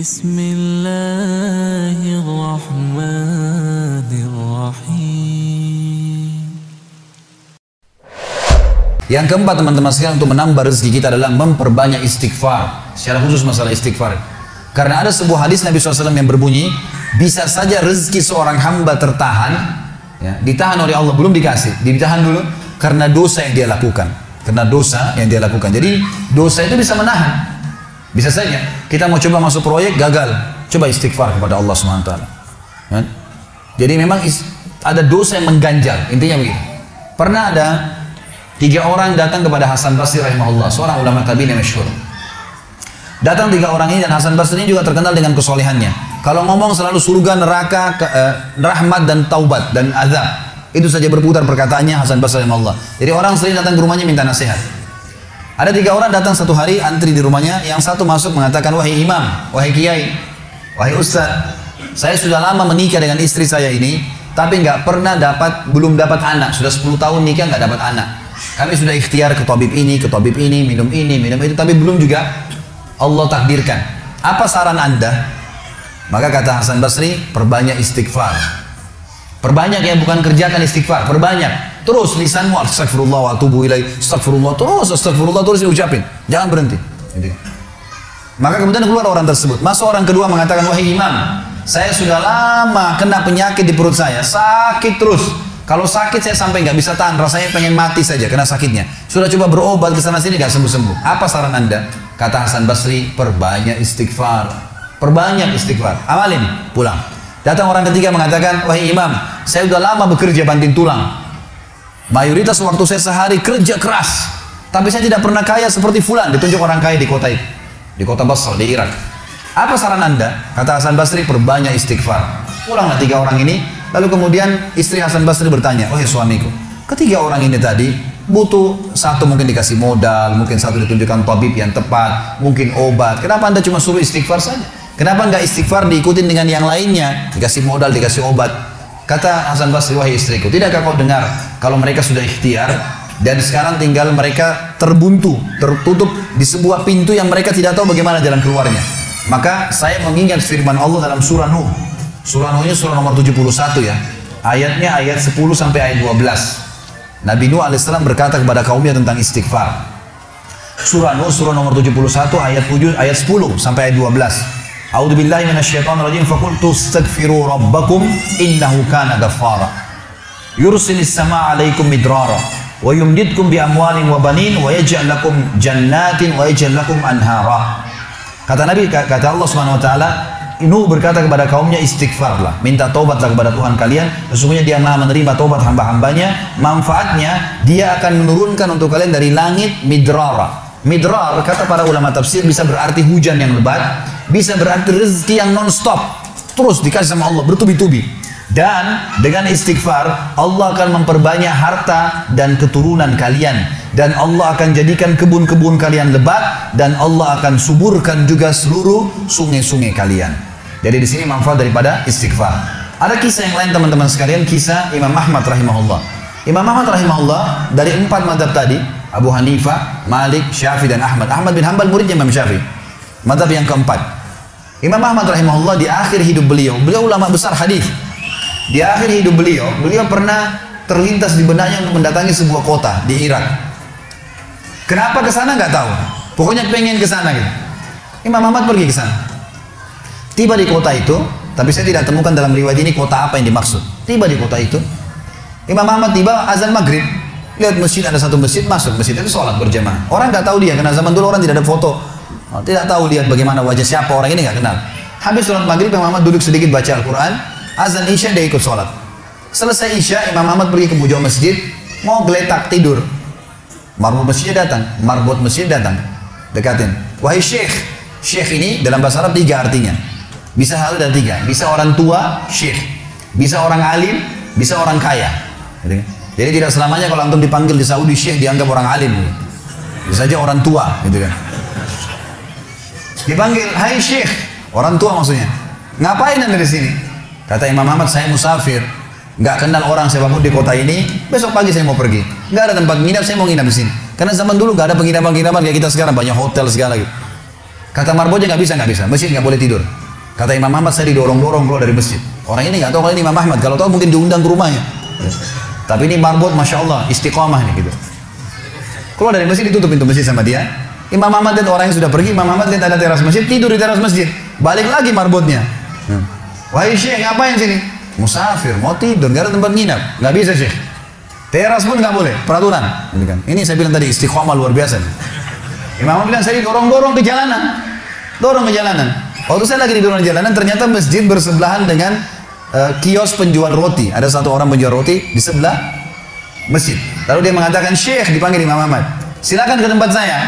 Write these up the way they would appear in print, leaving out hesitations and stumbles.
Bismillahirrahmanirrahim. Yang keempat teman-teman sekalian, untuk menambah rezeki kita adalah memperbanyak istighfar. Secara khusus masalah istighfar. Karena ada sebuah hadis Nabi SAW yang berbunyi, bisa saja rezeki seorang hamba tertahan, ya, ditahan oleh Allah, belum dikasih, ditahan dulu karena dosa yang dia lakukan. Karena dosa yang dia lakukan. Jadi dosa itu bisa menahan. Bisa saja kita mau coba masuk proyek, gagal, coba istighfar kepada Allah SWT. Ya? Jadi memang ada dosa yang mengganjal, intinya begitu. Pernah ada 3 orang datang kepada Hasan Basri rahimahullah, seorang ulama tabi'in yang masyhur. Datang 3 orang ini, dan Hasan Basri ini juga terkenal dengan kesolehannya. Kalau ngomong selalu surga, neraka, rahmat dan taubat dan azab. Itu saja berputar perkataannya Hasan Basri rahimahullah. Jadi orang sering datang ke rumahnya minta nasihat. Ada 3 orang datang satu hari, antri di rumahnya. Yang satu masuk mengatakan, wahai imam, wahai kiai, wahai ustaz, saya sudah lama menikah dengan istri saya ini, tapi belum dapat anak. Sudah 10 tahun nikah nggak dapat anak. Kami sudah ikhtiar ke tabib ini, minum itu, tapi belum juga Allah takdirkan. Apa saran anda? Maka kata Hasan Basri, perbanyak istighfar. Perbanyak ya, bukan kerjakan istighfar, perbanyak. Terus lisanmu, astagfirullah wa atubu ilaih, astagfirullah terus diucapin. Jangan berhenti. Jadi, maka kemudian keluar orang tersebut. Masuk orang kedua mengatakan, wahai imam, saya sudah lama kena penyakit di perut saya, sakit terus. Kalau sakit saya sampai nggak bisa tahan, rasanya pengen mati saja karena sakitnya. Sudah coba berobat ke sana sini nggak sembuh-sembuh. Apa saran anda? Kata Hasan Basri, perbanyak istighfar. Perbanyak istighfar. Amalin, pulang. Datang orang ketiga mengatakan, wahai imam, saya sudah lama bekerja banting tulang. Mayoritas waktu saya sehari kerja keras, tapi saya tidak pernah kaya seperti fulan. Ditunjuk orang kaya di kota itu, di kota Basra, di Irak. Apa saran anda? Kata Hasan Basri, perbanyak istighfar. Pulanglah 3 orang ini. Lalu kemudian istri Hasan Basri bertanya, wahai suamiku, ketiga orang ini tadi butuh satu mungkin dikasih modal, mungkin satu ditunjukkan tabib yang tepat, mungkin obat. Kenapa anda cuma suruh istighfar saja? Kenapa nggak istighfar diikutin dengan yang lainnya? Dikasih modal, dikasih obat. Kata Hasan Basri, wahai istriku, tidakkah kau dengar kalau mereka sudah ikhtiar dan sekarang tinggal mereka terbuntu, tertutup di sebuah pintu yang mereka tidak tahu bagaimana jalan keluarnya. Maka saya mengingat firman Allah dalam surah Nuh. Surah Nuh ini surah nomor 71 ya. Ayatnya ayat 10 sampai ayat 12. Nabi Nuh alaihissalam berkata kepada kaumnya tentang istighfar. Surah Nuh surah nomor 71 ayat 10 sampai ayat 12. A'udzu billahi minasyaitonir rajim, faqultu astaghfiru rabbakum innahu kana ghaffara yursilis samaa'a 'alaikum midrara wa yumdidkum bi amwalin wa banin wa yaj'al lakum jannatin wa yaj'al lakum anhara. Kata Nabi, kata Allah Subhanahu wa taala, Nuh berkata kepada kaumnya, istighfarlah, minta taubatlah kepada Tuhan kalian, sesungguhnya Dia Maha menerima taubat hamba-hambanya. Manfaatnya Dia akan menurunkan untuk kalian dari langit midrara. Midrar, kata para ulama tafsir, bisa berarti hujan yang lebat, bisa berarti rezeki yang non-stop, terus dikasih sama Allah bertubi-tubi. Dan dengan istighfar Allah akan memperbanyak harta dan keturunan kalian, dan Allah akan jadikan kebun-kebun kalian lebat, dan Allah akan suburkan juga seluruh sungai-sungai kalian. Jadi di sini manfaat daripada istighfar. Ada kisah yang lain teman-teman sekalian, kisah Imam Ahmad rahimahullah. Imam Ahmad rahimahullah dari 4 mazhab tadi, Abu Hanifah, Malik, Syafi'i dan Ahmad. Ahmad bin Hanbal muridnya Imam Syafi'i. Mazhab yang keempat. Imam Ahmad rahimahullah di akhir hidup beliau ulama besar hadis. Di akhir hidup beliau pernah terlintas di benaknya untuk mendatangi sebuah kota di Irak. Kenapa ke sana nggak tahu. Pokoknya pengen ke sana gitu. Imam Ahmad pergi ke sana. Tiba di kota itu, tapi saya tidak temukan dalam riwayat ini kota apa yang dimaksud. Tiba di kota itu, Imam Ahmad tiba azan maghrib. Lihat masjid, ada satu masjid, masuk masjid itu sholat berjamaah. Orang nggak tahu dia, karena zaman dulu orang tidak ada foto, tidak tahu lihat bagaimana wajah siapa orang ini, nggak kenal. Habis sholat maghrib, Imam Ahmad duduk sedikit baca Al-Quran. Azan isya dia ikut sholat. Selesai isya, Imam Ahmad pergi ke pojok masjid, mau geletak tidur. Marbot masjid datang, dekatin. Wahai syekh, syekh ini dalam bahasa Arab 3 artinya. Bisa hal dan 3. Bisa orang tua, syekh. Bisa orang alim, bisa orang kaya. Jadi tidak selamanya kalau antum dipanggil di Saudi syekh dianggap orang alim. Bisa saja orang tua, gitu kan. Dipanggil, hai syekh, orang tua maksudnya. Ngapain anda di sini? Kata Imam Ahmad, saya musafir, nggak kenal orang siapapun di kota ini. Besok pagi saya mau pergi, nggak ada tempat nginap, saya mau nginap di sini. Karena zaman dulu nggak ada penginapan kayak kita sekarang, banyak hotel segala gitu. Kata marbotnya nggak bisa, masjid nggak boleh tidur. Kata Imam Ahmad, saya didorong-dorong keluar dari masjid. Orang ini nggak tahu kalau ini Imam Ahmad, kalau tahu mungkin diundang ke rumahnya. Tapi ini marbot, masya Allah, istiqomah nih gitu. Keluar dari masjid, ditutup pintu masjid sama dia. Imam Ahmad lihat orang yang sudah pergi, Imam Ahmad lihat ada teras masjid, tidur di teras masjid. Balik lagi marbotnya. Wahai Syekh, ngapain sini? Musafir, mau tidur, nggak ada tempat nginap. Nggak bisa Syekh. Teras pun nggak boleh, peraturan. Ini saya bilang tadi istiqomah luar biasa. Imam Ahmad bilang, saya didorong-dorong ke jalanan. Dorong ke jalanan. Waktu saya lagi didorong ke jalanan, ternyata masjid bersebelahan dengan kios penjual roti. Ada satu orang penjual roti di sebelah masjid. Lalu dia mengatakan, Syekh, dipanggil Imam Ahmad, silakan ke tempat saya.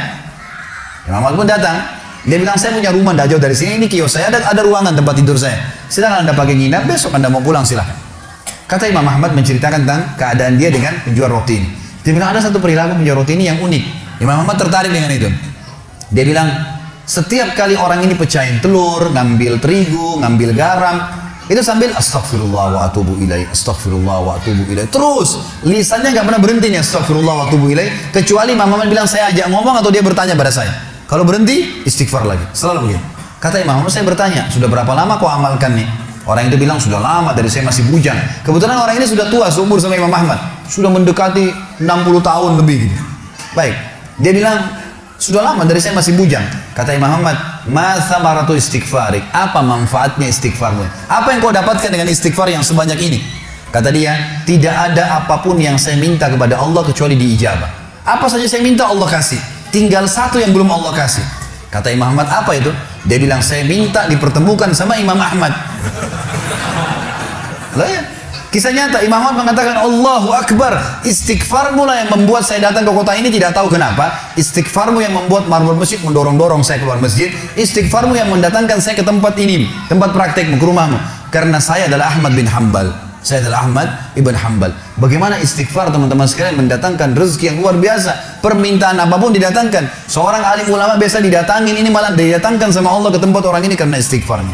Imam Ahmad pun datang. Dia bilang, saya punya rumah tidak jauh dari sini, ini kios saya, ada ruangan tempat tidur saya. Silakan Anda pakai nginap, besok Anda mau pulang silakan. Kata Imam Ahmad menceritakan tentang keadaan dia dengan penjual roti ini. Dia bilang, ada satu perilaku penjual roti ini yang unik. Imam Ahmad tertarik dengan itu. Dia bilang, setiap kali orang ini pecahin telur, ngambil terigu, ngambil garam, itu sambil astagfirullah wa atubu ilaih, astagfirullah wa atubu ilaih. Terus lisannya nggak pernah berhenti nih astagfirullah wa atubu ilaih, kecuali Imam Ahmad bilang saya ajak ngomong atau dia bertanya pada saya. Kalau berhenti istighfar lagi, selalu begitu. Kata Imam Ahmad, saya bertanya, sudah berapa lama kau amalkan nih? Orang itu bilang sudah lama, dari saya masih bujang. Kebetulan orang ini sudah tua, seumur sama Imam Ahmad, sudah mendekati 60 tahun lebih gitu. Baik, dia bilang sudah lama, dari saya masih bujang. Kata Imam Ahmad, ma thamaratu istighfarik, apa manfaatnya istighfarmu? Apa yang kau dapatkan dengan istighfar yang sebanyak ini? Kata dia, tidak ada apapun yang saya minta kepada Allah kecuali diijabah. Apa saja saya minta Allah kasih, tinggal satu yang belum Allah kasih. Kata Imam Ahmad, apa itu? Dia bilang, saya minta dipertemukan sama Imam Ahmad. Lah ya, kisah nyata. Imam Ahmad mengatakan, Allahu Akbar, istighfarmu lah yang membuat saya datang ke kota ini, tidak tahu kenapa. Istighfarmu yang membuat marbot masjid mendorong-dorong saya keluar masjid. Istighfarmu yang mendatangkan saya ke tempat ini, tempat praktekmu, ke rumahmu. Karena saya adalah Ahmad bin Hanbal. Saya adalah Ahmad ibn Hanbal. Bagaimana istighfar teman-teman sekalian mendatangkan rezeki yang luar biasa. Permintaan apapun didatangkan. Seorang alim ulama biasa didatangin, ini malah didatangkan sama Allah ke tempat orang ini karena istighfarnya.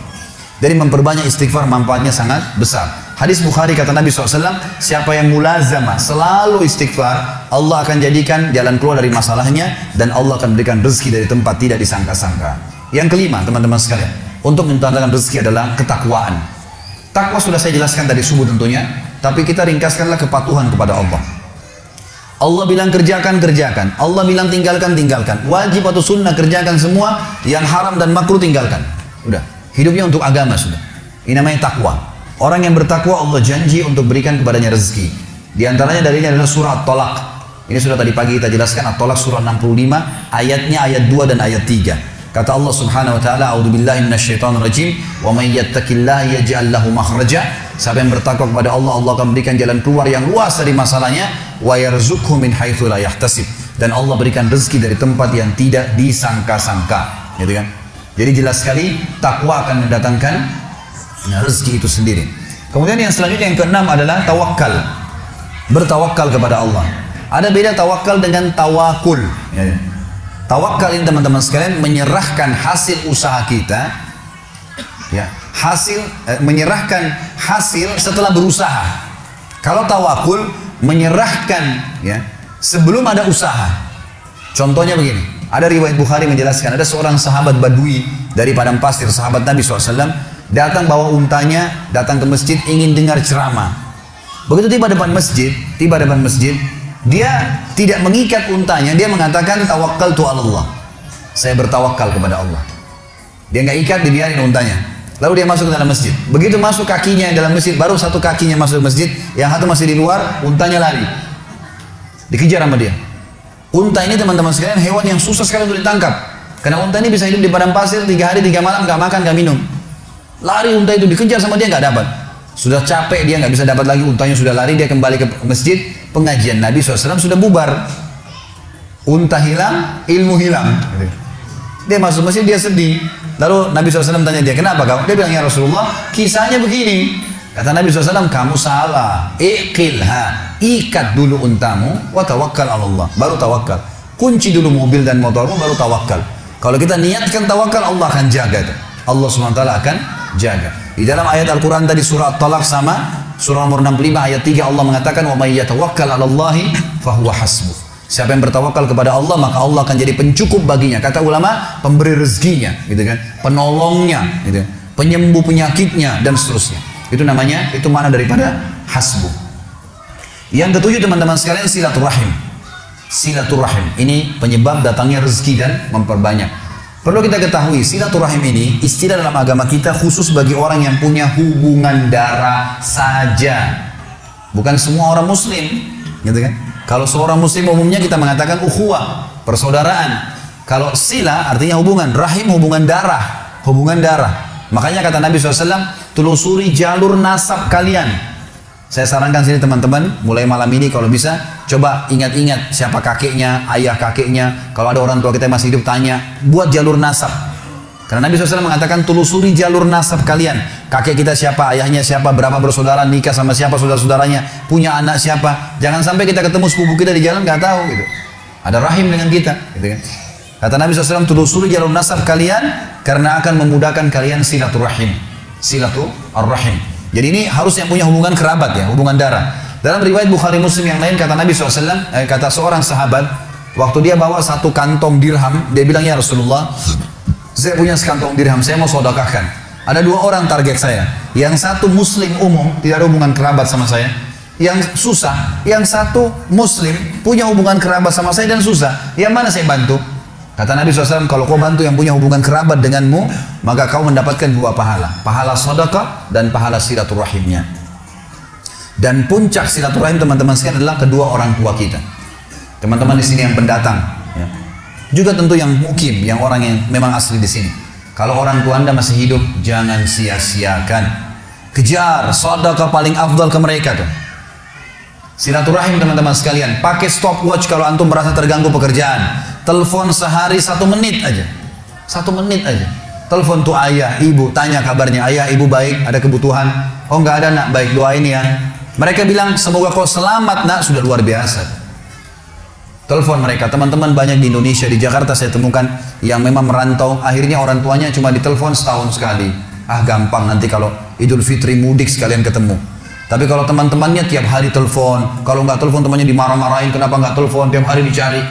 Jadi memperbanyak istighfar manfaatnya sangat besar. Hadis Bukhari kata Nabi SAW, siapa yang mulazamah selalu istighfar, Allah akan jadikan jalan keluar dari masalahnya dan Allah akan berikan rezeki dari tempat tidak disangka-sangka. Yang kelima teman-teman sekalian, untuk mendatangkan rezeki adalah ketakwaan. Takwa sudah saya jelaskan tadi subuh tentunya, tapi kita ringkaskanlah kepatuhan kepada Allah. Allah bilang kerjakan, kerjakan. Allah bilang tinggalkan, tinggalkan. Wajib atau sunnah kerjakan semua, yang haram dan makruh tinggalkan. Udah, hidupnya untuk agama sudah. Ini namanya takwa. Orang yang bertakwa Allah janji untuk berikan kepadanya rezeki. Di antaranya dalilnya adalah surah At-Talaq. Ini sudah tadi pagi kita jelaskan, At-Talaq surah 65, ayatnya ayat 2 dan ayat 3. Kata Allah Subhanahu wa taala, "A'udzubillahi minasyaitonir rajim, wa may yattaqillaha yaj'al lahu makhraja." Siapa yang bertakwa kepada Allah, Allah akan berikan jalan keluar yang luas dari masalahnya, wa yarzuqhu min haitsu la yahtasib. Dan Allah berikan rezeki dari tempat yang tidak disangka-sangka, gitu kan? Jadi jelas sekali takwa akan mendatangkan rezeki itu sendiri. Kemudian yang selanjutnya yang keenam adalah tawakal. Bertawakal kepada Allah. Ada beda tawakal dengan tawakul, ya. Tawakal ini teman-teman sekalian menyerahkan hasil usaha kita, ya, menyerahkan hasil setelah berusaha. Kalau tawakul menyerahkan, ya, sebelum ada usaha. Contohnya begini, ada riwayat Bukhari menjelaskan ada seorang sahabat Badui dari padang pasir, sahabat Nabi SAW, datang bawa untanya, datang ke masjid ingin dengar ceramah. Begitu tiba depan masjid, dia tidak mengikat untanya, dia mengatakan tawakkaltu 'ala Allah. Saya bertawakal kepada Allah. Dia nggak ikat, dibiarin untanya. Lalu dia masuk ke dalam masjid. Begitu masuk kakinya dalam masjid, baru satu kakinya masuk ke masjid, yang satu masih di luar, untanya lari. Dikejar sama dia. Unta ini teman-teman sekalian hewan yang susah sekali untuk ditangkap. Karena unta ini bisa hidup di padang pasir 3 hari 3 malam, nggak makan, nggak minum. Lari unta itu, dikejar sama dia, nggak dapat. Sudah capek, dia nggak bisa dapat lagi, untanya sudah lari, dia kembali ke masjid, pengajian Nabi SAW sudah bubar. Unta hilang, ilmu hilang. Dia masuk masjid, dia sedih. Lalu Nabi SAW tanya dia, kenapa kamu? Dia bilang, ya Rasulullah, kisahnya begini. Kata Nabi SAW, kamu salah. Iqilha, ikat dulu untamu, wa tawakkal Allah. Baru tawakal. Kunci dulu mobil dan motormu, baru tawakal. Kalau kita niatkan tawakal, Allah akan jaga. Allah SWT akan jaga. Di dalam ayat Al-Quran tadi surah At-Talaq sama surah nomor 65 ayat 3 Allah mengatakan wa may yatawakkal 'ala Allahi fahuwa hasbuh. Siapa yang bertawakal kepada Allah, maka Allah akan jadi pencukup baginya. Kata ulama, pemberi rezekinya, gitu kan, penolongnya, gitu, penyembuh penyakitnya, dan seterusnya. Itu namanya, itu mana daripada hasbu. Yang ketujuh teman-teman sekalian, silaturahim. Silaturahim ini penyebab datangnya rezeki dan memperbanyak. Perlu kita ketahui, silaturahim ini istilah dalam agama kita khusus bagi orang yang punya hubungan darah saja. Bukan semua orang muslim, gitu kan? Kalau seorang muslim umumnya kita mengatakan ukhuwah, persaudaraan. Kalau sila artinya hubungan, rahim hubungan darah, hubungan darah. Makanya kata Nabi SAW, telusuri jalur nasab kalian. Saya sarankan sini teman-teman, mulai malam ini kalau bisa, coba ingat-ingat siapa kakeknya, ayah kakeknya. Kalau ada orang tua kita yang masih hidup, tanya, buat jalur nasab. Karena Nabi SAW mengatakan, telusuri jalur nasab kalian. Kakek kita siapa, ayahnya siapa, berapa bersaudara, nikah sama siapa, saudara-saudaranya, punya anak siapa. Jangan sampai kita ketemu sepupu kita di jalan, nggak tahu gitu. Ada rahim dengan kita, gitu kan. Kata Nabi SAW, telusuri jalur nasab kalian, karena akan memudahkan kalian silaturahim. Silaturahim. Jadi ini harus yang punya hubungan kerabat ya, hubungan darah. Dalam riwayat Bukhari Muslim yang lain, kata Nabi SAW, kata seorang sahabat, waktu dia bawa satu kantong dirham, dia bilang, ya Rasulullah, saya punya sekantong dirham, saya mau sedekahkan. Ada dua orang target saya. Yang satu muslim umum, tidak ada hubungan kerabat sama saya. Yang susah, yang satu muslim, punya hubungan kerabat sama saya dan susah. Yang mana saya bantu? Kata Nabi SAW, kalau kau bantu yang punya hubungan kerabat denganmu, maka kau mendapatkan dua pahala. Pahala sedekah dan pahala silaturahimnya. Dan puncak silaturahim teman-teman sekalian adalah kedua orang tua kita. Teman-teman di sini yang pendatang, ya. Juga tentu yang mukim, yang orang yang memang asli di sini. Kalau orang tua Anda masih hidup, jangan sia-siakan. Kejar sedekah paling afdal ke mereka tuh. Silaturahim teman-teman sekalian, pakai stopwatch kalau antum merasa terganggu pekerjaan. Telepon sehari 1 menit aja. 1 menit aja. Telepon tuh ayah, ibu, tanya kabarnya. Ayah, ibu baik, ada kebutuhan? Oh nggak ada nak, baik doain ya. Mereka bilang semoga kau selamat nak, sudah luar biasa. Telepon mereka, teman-teman banyak di Indonesia, di Jakarta saya temukan yang memang merantau, akhirnya orang tuanya cuma ditelepon setahun sekali. Ah gampang, nanti kalau Idul Fitri mudik sekalian ketemu. Tapi kalau teman-temannya tiap hari telepon, kalau nggak telepon temannya dimarah-marahin, kenapa nggak telepon, tiap hari dicari.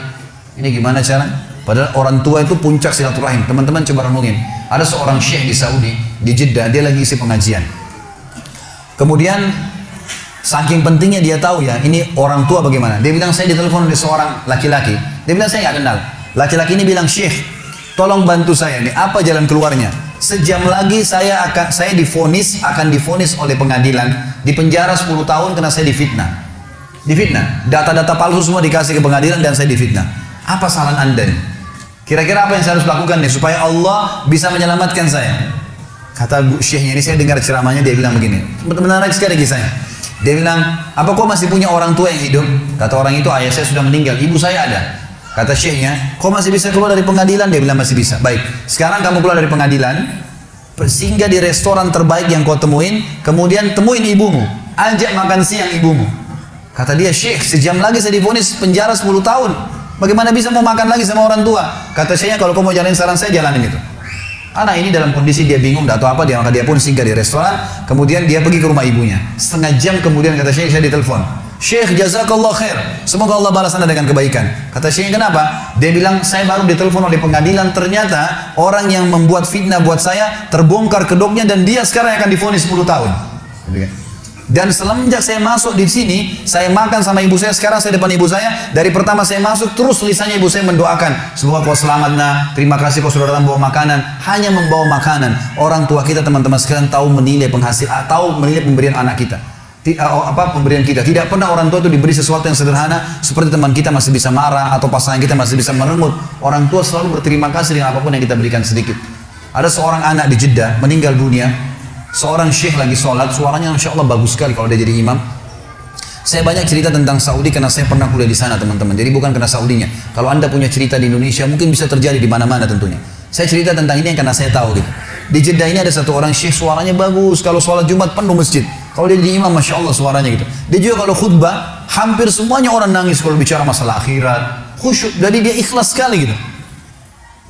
Ini gimana cara? Padahal orang tua itu puncak silaturahim. Teman-teman coba renungin. Ada seorang syekh di Saudi, di Jeddah, dia lagi isi pengajian. Kemudian saking pentingnya dia tahu ya, ini orang tua bagaimana. Dia bilang, saya ditelepon oleh seorang laki-laki. Dia bilang, saya nggak kenal. Laki-laki ini bilang, Syekh, tolong bantu saya nih, apa jalan keluarnya? Sejam lagi saya akan divonis oleh pengadilan, di penjara 10 tahun karena saya difitnah. Difitnah. Data-data palsu semua dikasih ke pengadilan dan saya difitnah. Apa saran Anda nih? Kira-kira apa yang saya harus lakukan nih supaya Allah bisa menyelamatkan saya? Kata Syekhnya ini, saya dengar ceramahnya, dia bilang begini. Menarik sekali kisahnya. Dia bilang, apa kau masih punya orang tua yang hidup? Kata orang itu, ayah saya sudah meninggal, ibu saya ada. Kata syekhnya, kau masih bisa keluar dari pengadilan? Dia bilang masih bisa. Baik, sekarang kamu keluar dari pengadilan, singgah di restoran terbaik yang kau temuin, kemudian temuin ibumu, ajak makan siang ibumu. Kata dia, Syekh, sejam lagi saya divonis penjara 10 tahun. Bagaimana bisa mau makan lagi sama orang tua? Kata syekhnya, kalau kau mau jalanin saran saya, jalanin itu. Anak ini dalam kondisi dia bingung, tidak tahu apa dia, maka dia pun singgah di restoran, kemudian dia pergi ke rumah ibunya. Setengah jam kemudian kata Syekh, saya ditelepon. Syekh, jazakallah khair, semoga Allah balas Anda dengan kebaikan. Kata Syekh, kenapa? Dia bilang, saya baru ditelepon oleh pengadilan, ternyata orang yang membuat fitnah buat saya terbongkar kedoknya dan dia sekarang akan divonis 10 tahun. Dan semenjak saya masuk di sini, saya makan sama ibu saya, sekarang saya depan ibu saya, dari pertama saya masuk, terus lisannya ibu saya mendoakan, semoga kau selamat nak, terima kasih kau sudah datang bawa makanan, hanya membawa makanan. Orang tua kita teman-teman sekalian tahu menilai penghasilan, tahu menilai pemberian anak kita. Pemberian kita, tidak pernah orang tua itu diberi sesuatu yang sederhana, seperti teman kita masih bisa marah, atau pasangan kita masih bisa merengut. Orang tua selalu berterima kasih dengan apapun yang kita berikan sedikit. Ada seorang anak di Jeddah, meninggal dunia. Seorang syekh lagi sholat, suaranya insya Allah bagus sekali kalau dia jadi imam. Saya banyak cerita tentang Saudi karena saya pernah kuliah di sana teman-teman. Jadi bukan karena Saudinya. Kalau Anda punya cerita di Indonesia mungkin bisa terjadi di mana-mana tentunya. Saya cerita tentang ini karena saya tahu gitu. Di Jeddah ini ada satu orang syekh, suaranya bagus. Kalau sholat Jumat penuh masjid. Kalau dia jadi imam, masya Allah suaranya gitu. Dia juga kalau khutbah, hampir semuanya orang nangis kalau bicara masalah akhirat, khusyuk. Jadi dia ikhlas sekali gitu.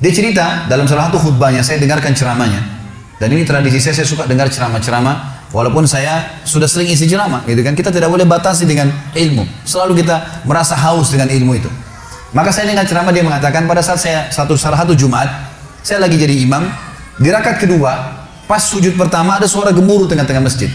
Dia cerita dalam salah satu khutbahnya, saya dengarkan ceramahnya. Dan ini tradisi saya suka dengar ceramah-ceramah, walaupun saya sudah sering isi ceramah, gitu kan. Kita tidak boleh batasi dengan ilmu. Selalu kita merasa haus dengan ilmu itu. Maka saya dengar ceramah dia mengatakan pada saat saya salah satu Jumat, saya lagi jadi imam, di rakaat kedua, pas sujud pertama ada suara gemuruh tengah-tengah masjid.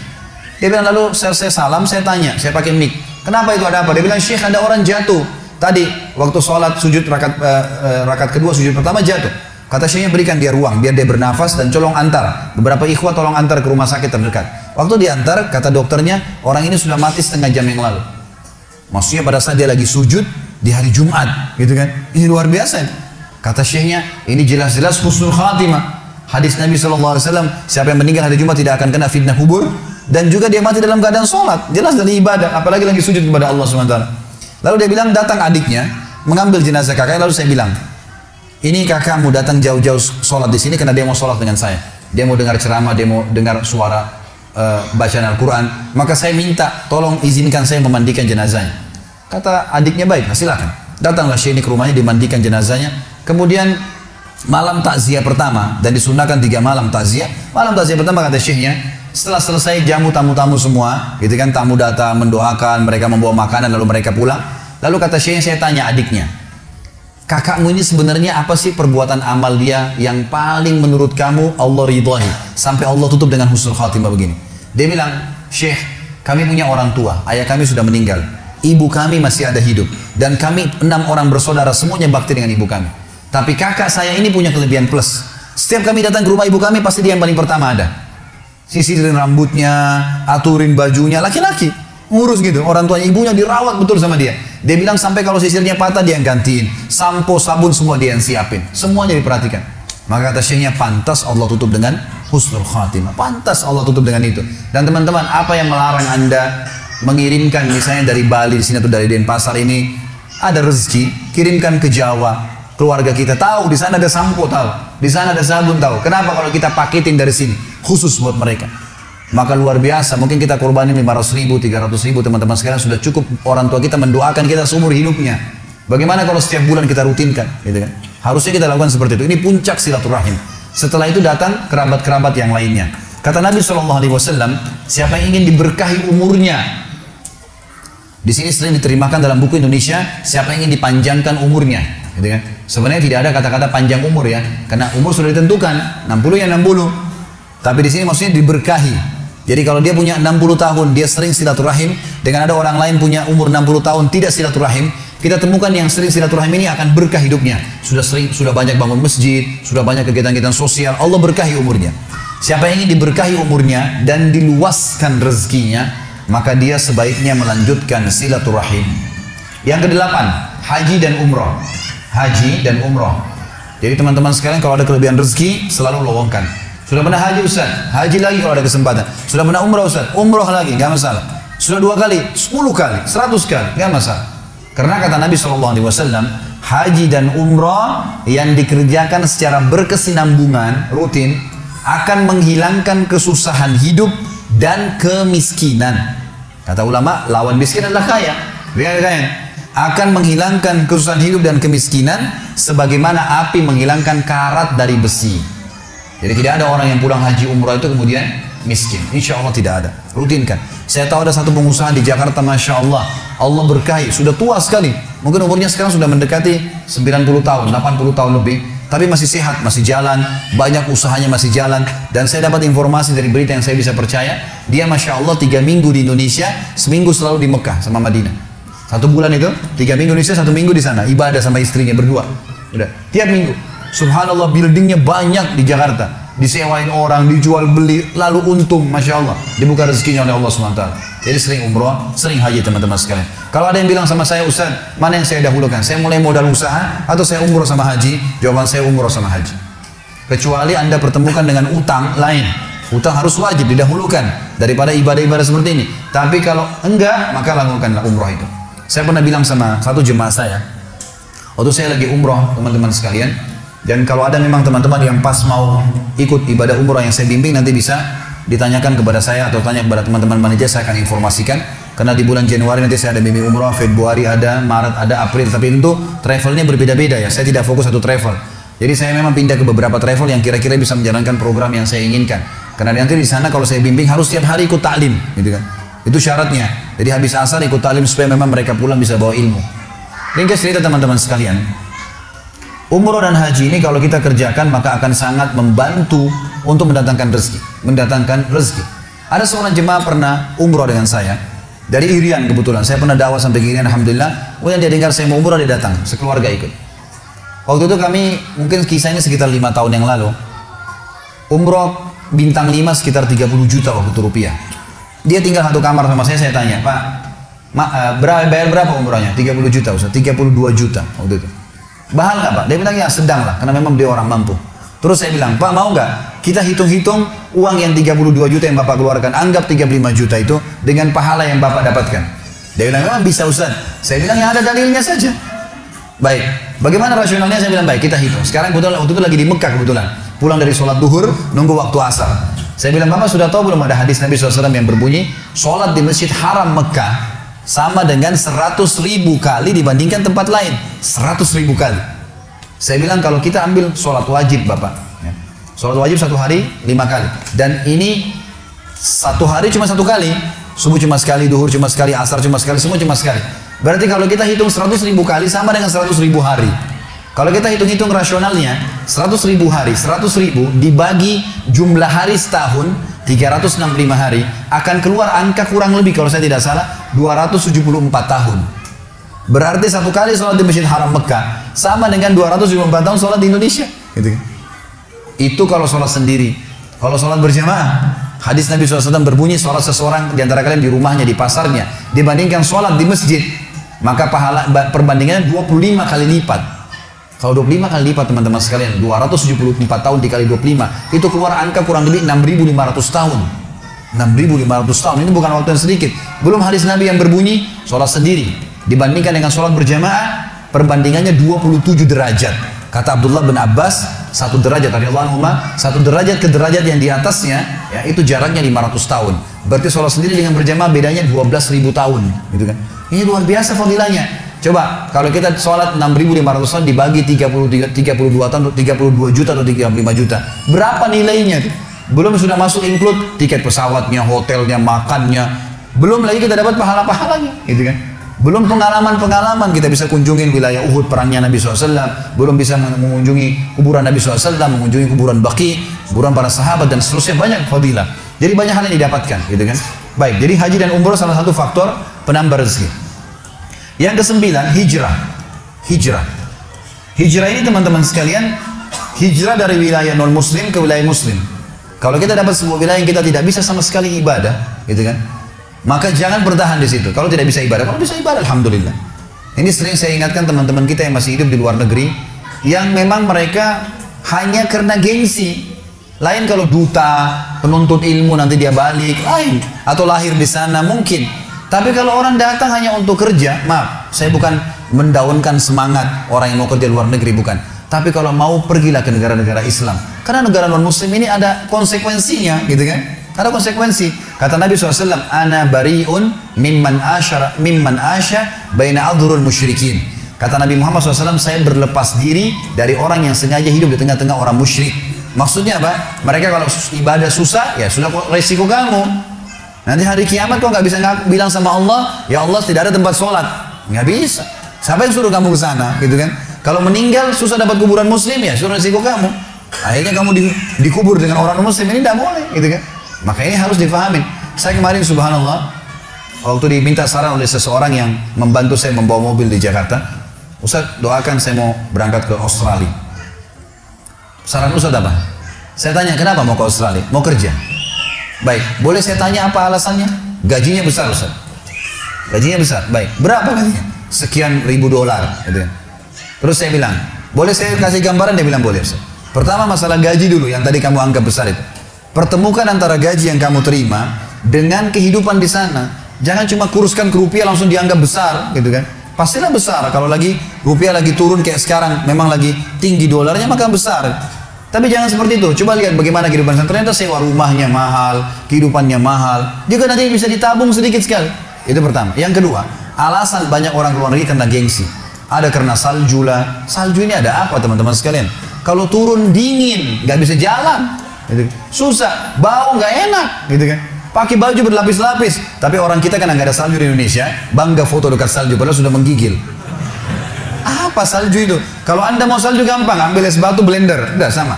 Dia bilang lalu saya salam, saya tanya, saya pakai mic, kenapa itu ada apa? Dia bilang Syekh ada orang jatuh tadi waktu sholat sujud rakaat kedua sujud pertama jatuh. Kata Syekhnya berikan dia ruang biar dia bernafas dan tolong antar. Beberapa ikhwah tolong antar ke rumah sakit terdekat. Waktu diantar kata dokternya orang ini sudah mati setengah jam yang lalu. Maksudnya pada saat dia lagi sujud di hari Jumat, gitu kan? Ini luar biasa. Kata Syekhnya, ini jelas-jelas husnul khatimah. Hadis Nabi SAW, siapa yang meninggal hari Jumat tidak akan kena fitnah kubur, dan juga dia mati dalam keadaan sholat. Jelas dari ibadah, apalagi lagi sujud kepada Allah SWT. Lalu dia bilang datang adiknya, mengambil jenazah kakaknya, lalu saya bilang, ini kakakmu datang jauh-jauh sholat di sini karena dia mau sholat dengan saya. Dia mau dengar ceramah, dia mau dengar suara bacaan Al-Quran. Maka saya minta, tolong izinkan saya memandikan jenazahnya. Kata adiknya, baik, silakan. Datanglah Syekh ini ke rumahnya, dimandikan jenazahnya. Kemudian malam takziah pertama, dan disunahkan 3 malam takziah. Malam takziah pertama kata Syekhnya, setelah selesai jamu tamu-tamu semua, gitu kan, tamu datang mendoakan, mereka membawa makanan lalu mereka pulang. Lalu kata Syekhnya, saya tanya adiknya, kakakmu ini sebenarnya apa sih perbuatan amal dia yang paling menurut kamu Allah ridhahi sampai Allah tutup dengan husnul khatimah begini? Dia bilang, Syekh, kami punya orang tua, ayah kami sudah meninggal, ibu kami masih ada hidup, dan kami 6 orang bersaudara semuanya bakti dengan ibu kami. Tapi kakak saya ini punya kelebihan plus. Setiap kami datang ke rumah ibu kami pasti dia yang paling pertama ada. Sisirin rambutnya, aturin bajunya, laki-laki ngurus gitu. Orang tuanya ibunya dirawat betul sama dia. Dia bilang sampai kalau sisirnya patah dia yang gantiin, sampo, sabun semua dia yang siapin, semuanya diperhatikan. Maka kata Syekhnya, pantas Allah tutup dengan husnul khatimah. Pantas Allah tutup dengan itu. Dan teman-teman, apa yang melarang anda mengirimkan misalnya dari Bali di sini atau dari Denpasar ini ada rezeki, kirimkan ke Jawa. Keluarga kita tahu di sana ada sampo, tahu di sana ada sabun, tahu. Kenapa kalau kita paketin dari sini khusus buat mereka? Maka luar biasa. Mungkin kita korbanin 500.000, 300.000, teman-teman sekalian sudah cukup. Orang tua kita mendoakan kita seumur hidupnya. Bagaimana kalau setiap bulan kita rutinkan, gitu kan? Harusnya kita lakukan seperti itu. Ini puncak silaturahim. Setelah itu datang kerabat-kerabat yang lainnya. Kata Nabi SAW, siapa yang ingin diberkahi umurnya, di sini sering diterjemahkan dalam buku Indonesia, siapa yang ingin dipanjangkan umurnya, gitu kan? Sebenarnya tidak ada kata-kata panjang umur ya, karena umur sudah ditentukan, 60 ya 60. Tapi di sini maksudnya diberkahi. Jadi kalau dia punya 60 tahun, dia sering silaturahim, dengan ada orang lain punya umur 60 tahun tidak silaturahim, kita temukan yang sering silaturahim ini akan berkah hidupnya. Sudah banyak bangun masjid, sudah banyak kegiatan-kegiatan sosial, Allah berkahi umurnya. Siapa yang ingin diberkahi umurnya dan diluaskan rezekinya, maka dia sebaiknya melanjutkan silaturahim. Yang ke-8, haji dan umrah. Haji dan umrah. Jadi teman-teman sekalian, kalau ada kelebihan rezeki selalu lowongkan. Sudah pernah haji Ustaz, haji lagi kalau ada kesempatan. Sudah pernah umrah Ustaz, umrah lagi, nggak masalah. Sudah 2 kali, 10 kali, 100 kali, nggak masalah. Karena kata Nabi SAW, haji dan umrah yang dikerjakan secara berkesinambungan, rutin, akan menghilangkan kesusahan hidup dan kemiskinan. Kata ulama, lawan miskin adalah kaya. Lihat kaya. Akan menghilangkan kesusahan hidup dan kemiskinan sebagaimana api menghilangkan karat dari besi. Jadi tidak ada orang yang pulang haji umrah itu kemudian miskin. Insya Allah tidak ada. Rutinkan. Saya tahu ada satu pengusaha di Jakarta, Masya Allah, Allah berkahi, sudah tua sekali. Mungkin umurnya sekarang sudah mendekati 90 tahun, 80 tahun lebih, tapi masih sehat, masih jalan, banyak usahanya masih jalan. Dan saya dapat informasi dari berita yang saya bisa percaya, dia Masya Allah 3 minggu di Indonesia, seminggu selalu di Mekah sama Madinah. 1 bulan itu, 3 minggu Indonesia, 1 minggu di sana, ibadah sama istrinya berdua. Udah, tiap minggu. Subhanallah, buildingnya banyak di Jakarta, disewain orang, dijual beli, lalu untung, Masya Allah, dibuka rezekinya oleh Allah SWT. Jadi sering umrah, sering haji teman-teman sekalian. Kalau ada yang bilang sama saya, Ustaz, mana yang saya dahulukan? Saya mulai modal usaha atau saya umrah sama haji? Jawaban saya umrah sama haji. Kecuali Anda pertemukan dengan utang lain. Utang harus wajib didahulukan daripada ibadah-ibadah seperti ini. Tapi kalau enggak, maka lakukanlah umrah itu. Saya pernah bilang sama satu jemaah saya, waktu saya lagi umrah teman-teman sekalian, dan kalau ada memang teman-teman yang pas mau ikut ibadah umrah yang saya bimbing, nanti bisa ditanyakan kepada saya atau tanya kepada teman-teman panitia, saya akan informasikan. Karena di bulan Januari nanti saya ada bimbing umrah, Februari ada, Maret ada, April, tapi tentu travelnya berbeda-beda ya. Saya tidak fokus satu travel. Jadi saya memang pindah ke beberapa travel yang kira-kira bisa menjalankan program yang saya inginkan. Karena nanti di sana kalau saya bimbing harus setiap hari ikut taklim, gitu kan? Itu syaratnya. Jadi habis asar ikut taklim supaya memang mereka pulang bisa bawa ilmu. Ringkas cerita teman-teman sekalian, umroh dan haji ini kalau kita kerjakan maka akan sangat membantu untuk mendatangkan rezeki. Ada seorang jemaah pernah umroh dengan saya dari Irian kebetulan. Saya pernah dakwah sampai ke Irian, alhamdulillah. Kemudian dia dengar saya mau umroh, dia datang, sekeluarga ikut. Waktu itu kami, mungkin kisahnya sekitar 5 tahun yang lalu, umroh bintang 5 sekitar 30 juta waktu itu rupiah. Dia tinggal satu kamar sama saya tanya, Pak, bayar berapa umrohnya? 30 juta Ustaz, 32 juta waktu itu. Mahal nggak Pak? Dia bilang ya sedang lah, karena memang dia orang mampu. Terus saya bilang, Pak mau nggak kita hitung-hitung uang yang 32 juta yang Bapak keluarkan, anggap 35 juta itu dengan pahala yang Bapak dapatkan. Dia bilang, memang bisa Ustaz. Saya bilang, ya ada dalilnya saja. Baik, bagaimana rasionalnya? Saya bilang, baik kita hitung. Sekarang kebetulan waktu itu lagi di Mekah kebetulan. Pulang dari sholat duhur, nunggu waktu asar. Saya bilang, Bapak sudah tahu belum ada hadis Nabi SAW yang berbunyi, sholat di Masjid Haram Mekah sama dengan 100.000 kali dibandingkan tempat lain. 100.000 kali. Saya bilang kalau kita ambil sholat wajib Bapak, ya. Sholat wajib satu hari 5 kali. Dan ini satu hari cuma 1 kali. Subuh cuma sekali, duhur cuma sekali, asar cuma sekali, semua cuma sekali. Berarti kalau kita hitung 100.000 kali sama dengan 100.000 hari. Kalau kita hitung-hitung rasionalnya, 100.000 hari, 100.000 dibagi jumlah hari setahun, 365 hari, akan keluar angka kurang lebih kalau saya tidak salah 274 tahun. Berarti satu kali sholat di Masjid Haram Mekah sama dengan 274 tahun sholat di Indonesia. Gitu kan? Itu kalau sholat sendiri. Kalau sholat berjamaah, hadis Nabi SAW berbunyi, sholat seseorang di antara kalian di rumahnya, di pasarnya, dibandingkan sholat di masjid, maka pahala perbandingannya 25 kali lipat. Kalau 25 kali lipat teman-teman sekalian, 274 tahun dikali 25, itu keluar angka kurang lebih 6.500 tahun. 6.500 tahun, ini bukan waktu yang sedikit. Belum hadis Nabi yang berbunyi, sholat sendiri dibandingkan dengan sholat berjamaah, perbandingannya 27 derajat. Kata Abdullah bin Abbas, 1 derajat radhiyallahu anhu, 1 derajat ke derajat yang di atasnya, ya, itu jaraknya 500 tahun. Berarti sholat sendiri dengan berjamaah bedanya 12.000 tahun, gitu kan? Ini luar biasa fadilahnya. Coba kalau kita sholat 6.500 tahun dibagi 32 tahun, 32 juta atau 35 juta, berapa nilainya? Belum sudah masuk include tiket pesawatnya, hotelnya, makannya, belum lagi kita dapat pahala-pahalanya, gitu kan? Belum pengalaman-pengalaman, kita bisa kunjungin wilayah Uhud perangnya Nabi SAW, belum bisa mengunjungi kuburan Nabi SAW, mengunjungi kuburan Baqi, kuburan para sahabat dan seterusnya, banyak fadilah. Jadi banyak hal yang didapatkan, gitu kan? Baik, jadi haji dan umrah salah satu faktor penambah rezeki. Yang ke-9, hijrah. Hijrah ini teman-teman sekalian, hijrah dari wilayah non-muslim ke wilayah muslim. Kalau kita dapat sebuah wilayah yang kita tidak bisa sama sekali ibadah, gitu kan? Maka jangan bertahan di situ. Kalau tidak bisa ibadah, kalau bisa ibadah, alhamdulillah. Ini sering saya ingatkan teman-teman kita yang masih hidup di luar negeri, yang memang mereka hanya karena gengsi. Lain kalau duta, penuntut ilmu nanti dia balik, lain. Atau lahir di sana mungkin. Tapi kalau orang datang hanya untuk kerja, maaf, saya bukan mendaunkan semangat orang yang mau kerja luar negeri, bukan. Tapi kalau mau, pergilah ke negara-negara Islam. Karena negara non-muslim ini ada konsekuensinya, gitu kan? Ada konsekuensi. Kata Nabi SAW, Ana bari'un mimman asya baina adhurul musyrikin. Kata Nabi Muhammad SAW, saya berlepas diri dari orang yang sengaja hidup di tengah-tengah orang musyrik. Maksudnya apa? Mereka kalau ibadah susah, ya sudah resiko kamu. Nanti hari kiamat kau nggak bisa bilang sama Allah, ya Allah tidak ada tempat sholat, nggak bisa. Siapa yang suruh kamu ke sana, gitu kan? Kalau meninggal susah dapat kuburan muslim, ya suruh resiko kamu. Akhirnya kamu dikubur dengan orang muslim, ini tidak boleh, gitu kan? Maka ini harus difahamin. Saya kemarin subhanallah, waktu diminta saran oleh seseorang yang membantu saya membawa mobil di Jakarta, Ustaz doakan saya mau berangkat ke Australia. Saran Ustaz apa? Saya tanya kenapa mau ke Australia? Mau kerja. Baik, boleh saya tanya apa alasannya? Gajinya besar Ustaz. Gajinya besar, baik. Berapa gajinya? Sekian ribu dolar. Gitu. Terus saya bilang, boleh saya kasih gambaran? Dia bilang boleh Ustaz. Pertama masalah gaji dulu yang tadi kamu anggap besar itu. Pertemukan antara gaji yang kamu terima dengan kehidupan di sana. Jangan cuma kuruskan ke rupiah langsung dianggap besar, gitu kan? Pastilah besar. Kalau lagi rupiah lagi turun kayak sekarang, memang lagi tinggi dolarnya, maka besar. Tapi jangan seperti itu. Coba lihat bagaimana kehidupan sana. Ternyata sewa rumahnya mahal, kehidupannya mahal. Juga nanti bisa ditabung sedikit sekali. Itu pertama. Yang kedua, alasan banyak orang keluar negeri karena gengsi. Ada karena salju lah. Salju ini ada apa teman-teman sekalian? Kalau turun dingin, nggak bisa jalan. Gitu. Susah, bau nggak enak, gitu kan? Pakai baju berlapis-lapis. Tapi orang kita kan nggak ada salju di Indonesia, bangga foto dekat salju, padahal sudah menggigil. apa salju itu? Kalau anda mau salju gampang, ambil es batu blender, udah sama.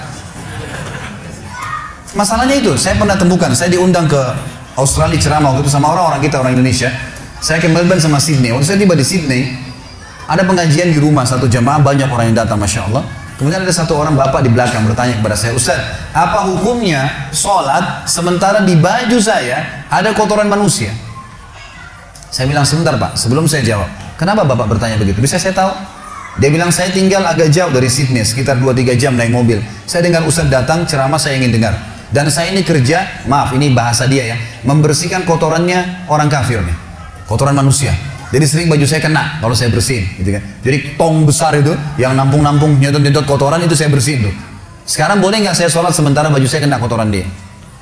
Masalahnya itu, saya pernah temukan, saya diundang ke Australia ceramah waktu itu sama orang-orang kita, orang Indonesia. Saya ke Melbourne sama Sydney. Waktu saya tiba di Sydney, ada pengajian di rumah satu jamaah, banyak orang yang datang, Masya Allah. Kemudian ada satu orang bapak di belakang bertanya kepada saya, Ustaz, apa hukumnya sholat sementara di baju saya ada kotoran manusia? Saya bilang, sebentar Pak, sebelum saya jawab, kenapa bapak bertanya begitu? Bisa saya tahu? Dia bilang, saya tinggal agak jauh dari Sydney, sekitar 2-3 jam naik mobil. Saya dengar Ustaz datang, ceramah saya ingin dengar. Dan saya ini kerja, maaf ini bahasa dia ya, membersihkan kotorannya orang kafir nih, kotoran manusia. Jadi sering baju saya kena kalau saya bersihin, gitu kan. Jadi tong besar itu yang nampung-nampung nyetot-nyetot kotoran itu saya bersihin tuh. Sekarang boleh nggak saya sholat sementara baju saya kena kotoran dia?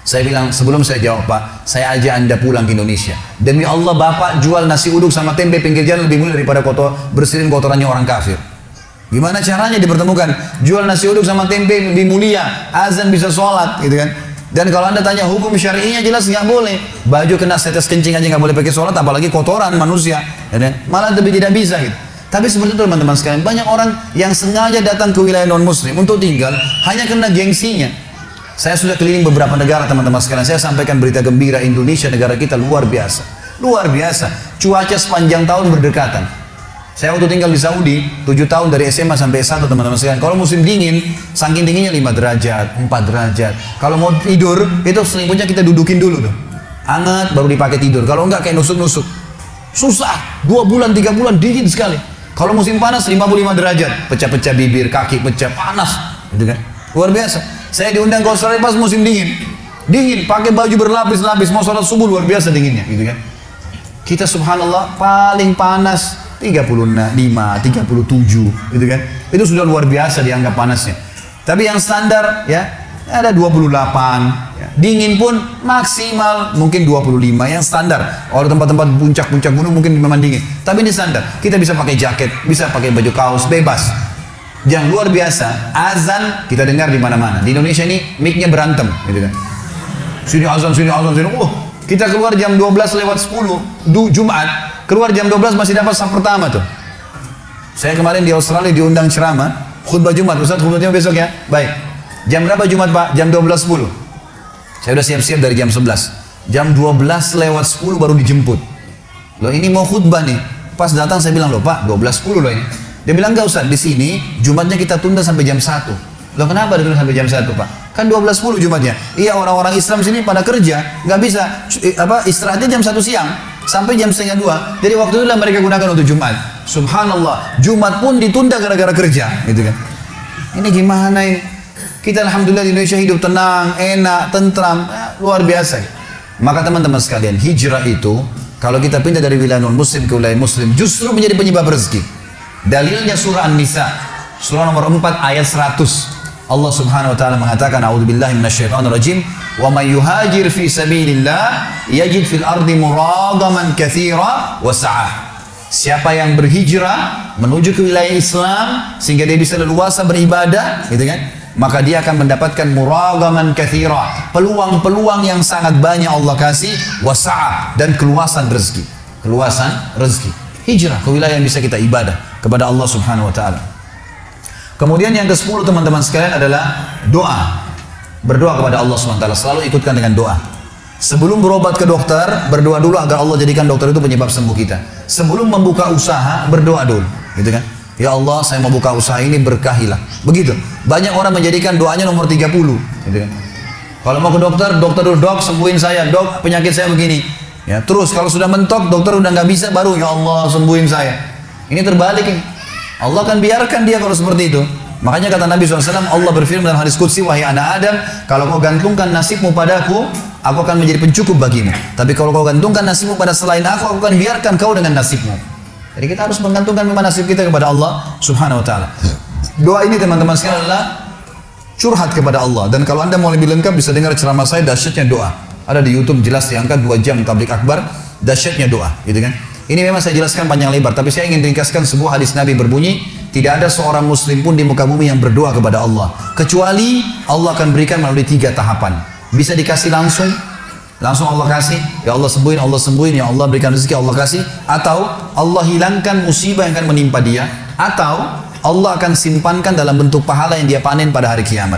Saya bilang, sebelum saya jawab Pak, saya ajak anda pulang ke Indonesia. Demi Allah Bapak jual nasi uduk sama tempe pinggir jalan lebih mulia daripada bersihin kotorannya orang kafir. Gimana caranya dipertemukan? Jual nasi uduk sama tempe lebih mulia, azan bisa sholat, gitu kan. Dan kalau anda tanya hukum syar'inya jelas nggak boleh. Baju kena setes kencing aja nggak boleh pakai sholat, apalagi kotoran manusia. Ya, malah lebih tidak bisa gitu. Tapi seperti itu teman-teman sekalian, banyak orang yang sengaja datang ke wilayah non muslim untuk tinggal hanya karena gengsinya. Saya sudah keliling beberapa negara teman-teman sekalian. Saya sampaikan berita gembira, Indonesia negara kita luar biasa. Luar biasa. Cuaca sepanjang tahun berdekatan. Saya waktu tinggal di Saudi, 7 tahun dari SMA sampai S1 teman-teman sekalian. Kalau musim dingin, saking dinginnya 5 derajat, 4 derajat. Kalau mau tidur, itu selimutnya kita dudukin dulu tuh. Hangat, baru dipakai tidur. Kalau enggak kayak nusuk-nusuk. Susah, 2 bulan, 3 bulan, dingin sekali. Kalau musim panas, 55 derajat. Pecah-pecah bibir, kaki pecah, panas. Gitu kan? Luar biasa. Saya diundang ke Australia pas musim dingin. Dingin, pakai baju berlapis-lapis, mau sholat subuh luar biasa dinginnya. Gitu kan? Kita subhanallah paling panas 35, 37 gitu kan. Itu sudah luar biasa dianggap panasnya. Tapi yang standar ya ada 28 ya. Dingin pun maksimal mungkin 25 yang standar. Kalau tempat-tempat puncak-puncak gunung mungkin memang dingin. Tapi ini standar. Kita bisa pakai jaket, bisa pakai baju kaos, bebas. Yang luar biasa, azan kita dengar di mana-mana. Di Indonesia ini mic-nya berantem gitu kan. Sini azan, sini azan, sini. Kita keluar jam 12 lewat 10 Jumat, keluar jam 12 masih dapat saf pertama tuh. Saya kemarin di Australia diundang ceramah, khutbah Jumat. Ustaz khutbahnya besok ya? Baik. Jam berapa Jumat Pak? Jam 12.10. Saya udah siap-siap dari jam 11. Jam 12 lewat 10 baru dijemput. Loh ini mau khutbah nih. Pas datang saya bilang, loh Pak 12.10 loh ini. Dia bilang, enggak Ustaz, di sini Jumatnya kita tunda sampai jam 1. Loh kenapa ditunda sampai jam 1 Pak? Kan 12.10 Jumatnya. Iya orang-orang Islam sini pada kerja, nggak bisa istirahatnya jam 1 siang sampai jam setengah 2. Jadi waktu itulah mereka gunakan untuk Jumat. Subhanallah, Jumat pun ditunda gara-gara kerja, gitu kan? Ini gimana ini? Kita alhamdulillah di Indonesia hidup tenang, enak, tentram, luar biasa. Maka teman-teman sekalian, hijrah itu kalau kita pindah dari wilayah non muslim ke wilayah muslim justru menjadi penyebab rezeki. Dalilnya surah An-Nisa, surah nomor 4 ayat 100. Allah Subhanahu wa taala mengatakan, a'udzubillahi minasyaitonir rajim, wa may yuhajir fi sabilillah yajid fil ardi muragaman katsira wa sa'ah. Siapa yang berhijrah menuju ke wilayah Islam sehingga dia bisa leluasa beribadah, gitu kan? Maka dia akan mendapatkan muragaman katsira, peluang-peluang yang sangat banyak Allah kasih, wa sa'ah, dan keluasan rezeki. Keluasan rezeki. Hijrah ke wilayah yang bisa kita ibadah kepada Allah Subhanahu wa taala. Kemudian yang ke-10 teman-teman sekalian adalah doa. Berdoa kepada Allah SWT. Selalu ikutkan dengan doa. Sebelum berobat ke dokter, berdoa dulu agar Allah jadikan dokter itu penyebab sembuh kita. Sebelum membuka usaha, berdoa dulu. Gitu kan? Ya Allah, saya mau buka usaha ini, berkahilah. Begitu. Banyak orang menjadikan doanya nomor 30. Gitu kan? Kalau mau ke dokter, dokter dulu, dok sembuhin saya, dok penyakit saya begini. Ya, terus kalau sudah mentok, dokter udah nggak bisa, baru ya Allah sembuhin saya. Ini terbalik ini. Allah akan biarkan dia kalau seperti itu. Makanya kata Nabi SAW, Allah berfirman dalam hadis qudsi, wahai anak Adam, kalau kau gantungkan nasibmu padaku, aku akan menjadi pencukup bagimu. Tapi kalau kau gantungkan nasibmu pada selain aku akan biarkan kau dengan nasibmu. Jadi kita harus menggantungkan memang nasib kita kepada Allah Subhanahu wa taala. Doa ini teman-teman sekalian adalah curhat kepada Allah. Dan kalau anda mau lebih lengkap bisa dengar ceramah saya dahsyatnya doa. Ada di YouTube jelas diangkat 2 jam tablik akbar, dahsyatnya doa, gitu kan? Ini memang saya jelaskan panjang lebar, tapi saya ingin ringkaskan sebuah hadis Nabi berbunyi, tidak ada seorang muslim pun di muka bumi yang berdoa kepada Allah, kecuali Allah akan berikan melalui 3 tahapan. Bisa dikasih langsung Allah kasih, ya Allah sembuhin, ya Allah berikan rezeki, Allah kasih. Atau Allah hilangkan musibah yang akan menimpa dia. Atau Allah akan simpankan dalam bentuk pahala yang dia panen pada hari kiamat.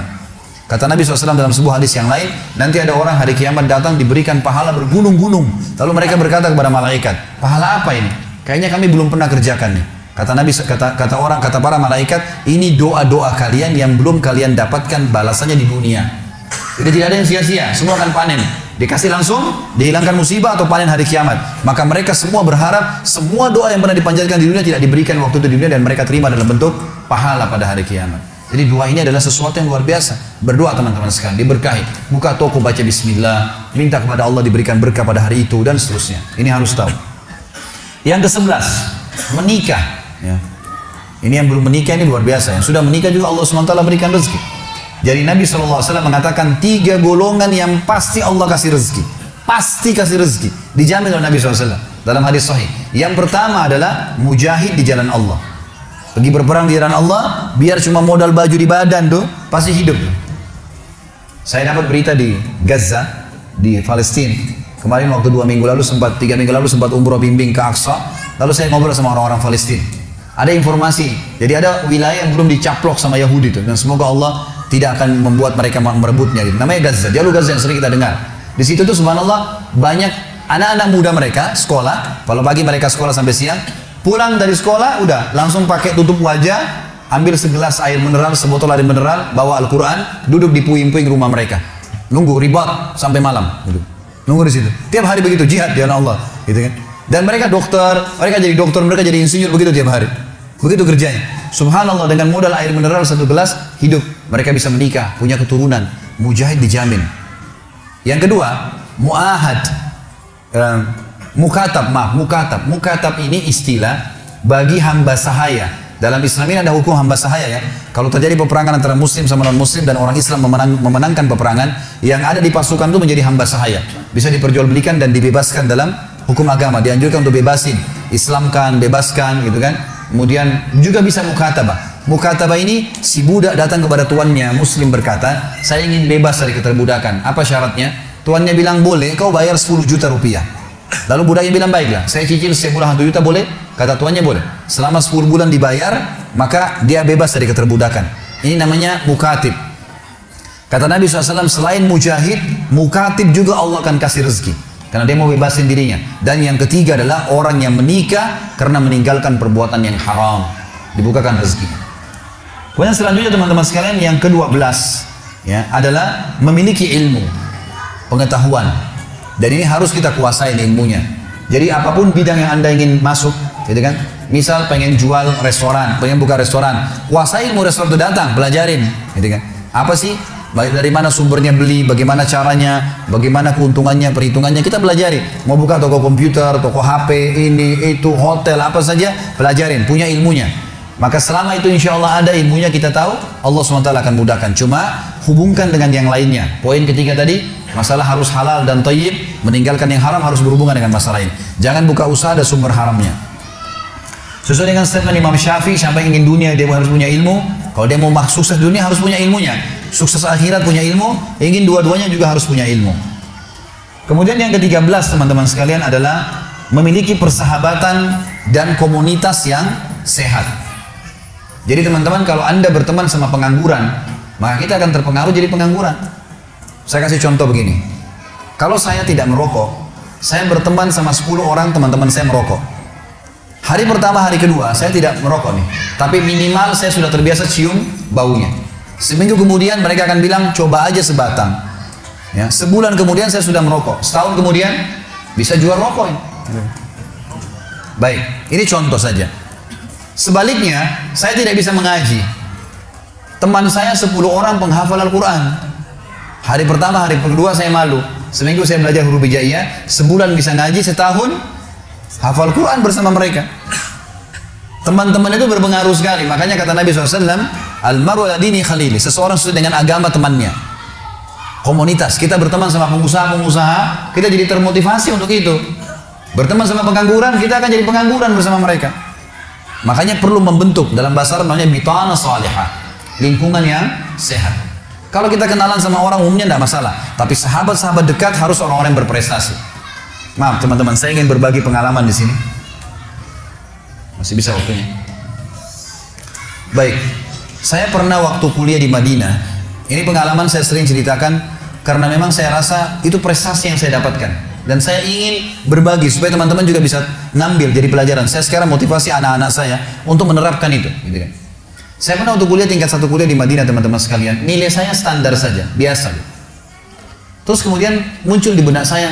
Kata Nabi SAW dalam sebuah hadis yang lain, nanti ada orang hari kiamat datang diberikan pahala bergunung-gunung. Lalu mereka berkata kepada malaikat, pahala apa ini? Kayaknya kami belum pernah kerjakan nih. Kata Nabi, kata para malaikat, ini doa-doa kalian yang belum kalian dapatkan balasannya di dunia. Jadi tidak ada yang sia-sia, semua akan panen. Dikasih langsung, dihilangkan musibah atau panen hari kiamat. Maka mereka semua berharap semua doa yang pernah dipanjatkan di dunia tidak diberikan waktu itu di dunia dan mereka terima dalam bentuk pahala pada hari kiamat. Jadi doa ini adalah sesuatu yang luar biasa. Berdoa teman-teman sekalian, diberkahi. Buka toko baca bismillah, minta kepada Allah diberikan berkah pada hari itu dan seterusnya. Ini harus tahu. Yang ke-11, menikah. Ya. Ini yang belum menikah ini luar biasa. Yang sudah menikah juga Allah SWT berikan rezeki. Jadi Nabi SAW mengatakan 3 golongan yang pasti Allah kasih rezeki. Pasti kasih rezeki. Dijamin oleh Nabi SAW dalam hadis sahih. Yang pertama adalah mujahid di jalan Allah. Pergi berperang di jalan Allah, biar cuma modal baju di badan tuh, pasti hidup. Saya dapat berita di Gaza, di Palestina. Kemarin waktu 3 minggu lalu sempat umroh bimbing ke Aqsa. Lalu saya ngobrol sama orang-orang Palestina. Ada informasi, jadi ada wilayah yang belum dicaplok sama Yahudi itu. Dan semoga Allah tidak akan membuat mereka merebutnya gitu. Namanya Gaza, Jalur Gaza yang sering kita dengar. Di situ tuh subhanallah banyak anak-anak muda mereka sekolah. Kalau pagi mereka sekolah sampai siang, pulang dari sekolah udah langsung pakai tutup wajah, ambil segelas air mineral, sebotol air mineral, bawa Al-Quran, duduk di puing-puing rumah mereka, nunggu ribat sampai malam, gitu. Nunggu di situ. Tiap hari begitu jihad di jalan Allah, gitu kan. Dan mereka dokter, mereka jadi insinyur begitu tiap hari. Begitu kerjanya. Subhanallah, dengan modal air mineral 1 gelas hidup. Mereka bisa menikah, punya keturunan. Mujahid dijamin. Yang kedua, mu'ahad. Mukatab. Mukatab ini istilah bagi hamba sahaya. Dalam Islam ini ada hukum hamba sahaya ya. Kalau terjadi peperangan antara muslim sama non muslim dan orang Islam memenangkan peperangan, yang ada di pasukan itu menjadi hamba sahaya. Bisa diperjualbelikan dan dibebaskan dalam hukum agama. Dianjurkan untuk bebasin. Islamkan, bebaskan gitu kan. Kemudian juga bisa mukatabah. Mukatabah ini si budak datang kepada tuannya, muslim berkata, saya ingin bebas dari keterbudakan. Apa syaratnya? Tuannya bilang boleh, kau bayar 10 juta rupiah. Lalu budaknya bilang baiklah, saya cicil setiap bulan 1 juta boleh? Kata tuannya boleh. Selama 10 bulan dibayar, maka dia bebas dari keterbudakan. Ini namanya mukatib. Kata Nabi SAW, selain mujahid, mukatib juga Allah akan kasih rezeki. Karena dia mau bebasin dirinya. Dan yang ketiga adalah orang yang menikah karena meninggalkan perbuatan yang haram. Dibukakan rezeki. Kemudian selanjutnya teman-teman sekalian, yang ke-12 ya, adalah memiliki ilmu, pengetahuan. Dan ini harus kita kuasai ilmunya. Jadi apapun bidang yang Anda ingin masuk, gitu kan? Misal pengen jual restoran, pengen buka restoran, kuasai ilmu restoran itu, datang, pelajarin, gitu kan? Apa sih? Baik dari mana sumbernya beli, bagaimana caranya, bagaimana keuntungannya, perhitungannya, kita pelajari. Mau buka toko komputer, toko HP, ini, itu, hotel, apa saja, pelajarin, punya ilmunya. Maka selama itu insya Allah ada ilmunya, kita tahu, Allah SWT akan mudahkan. Cuma hubungkan dengan yang lainnya. Poin ketiga tadi, masalah harus halal dan thayyib, meninggalkan yang haram harus berhubungan dengan masalah ini. Jangan buka usaha ada sumber haramnya. Sesuai dengan statement Imam Syafi'i, siapa yang ingin dunia dia harus punya ilmu. Kalau dia mau sukses dunia harus punya ilmunya. Sukses akhirat punya ilmu, ingin dua-duanya juga harus punya ilmu. Kemudian yang ke-13 teman-teman sekalian adalah memiliki persahabatan dan komunitas yang sehat. Jadi teman-teman, kalau Anda berteman sama pengangguran, maka kita akan terpengaruh jadi pengangguran. Saya kasih contoh begini. Kalau saya tidak merokok, saya berteman sama 10 orang teman-teman saya merokok. Hari pertama, hari kedua, saya tidak merokok nih. Tapi minimal saya sudah terbiasa cium baunya. Seminggu kemudian mereka akan bilang, coba aja sebatang. Ya, sebulan kemudian saya sudah merokok. Setahun kemudian bisa jual rokok. Baik, ini contoh saja. Sebaliknya, saya tidak bisa mengaji. Teman saya 10 orang penghafal Al-Quran. Hari pertama, hari kedua saya malu. Seminggu saya belajar huruf hijaiyah, sebulan bisa ngaji, setahun hafal Quran bersama mereka. Teman-teman itu berpengaruh sekali. Makanya kata Nabi SAW, Al-maru ala dini khalili. Seseorang sesuai dengan agama temannya. Komunitas. Kita berteman sama pengusaha-pengusaha, kita jadi termotivasi untuk itu. Berteman sama pengangguran, kita akan jadi pengangguran bersama mereka. Makanya perlu membentuk, dalam bahasa Arab namanya bitana salihah, lingkungan yang sehat. Kalau kita kenalan sama orang umumnya tidak masalah, tapi sahabat-sahabat dekat harus orang-orang yang berprestasi. Maaf teman-teman, saya ingin berbagi pengalaman di sini. Masih bisa waktunya. Baik, saya pernah waktu kuliah di Madinah, ini pengalaman saya sering ceritakan karena memang saya rasa itu prestasi yang saya dapatkan. Dan saya ingin berbagi supaya teman-teman juga bisa ngambil jadi pelajaran. Saya sekarang motivasi anak-anak saya untuk menerapkan itu. Gitu kan. Saya pernah waktu kuliah tingkat 1 kuliah di Madinah teman-teman sekalian, nilai saya standar saja, biasa. Terus kemudian muncul di benak saya,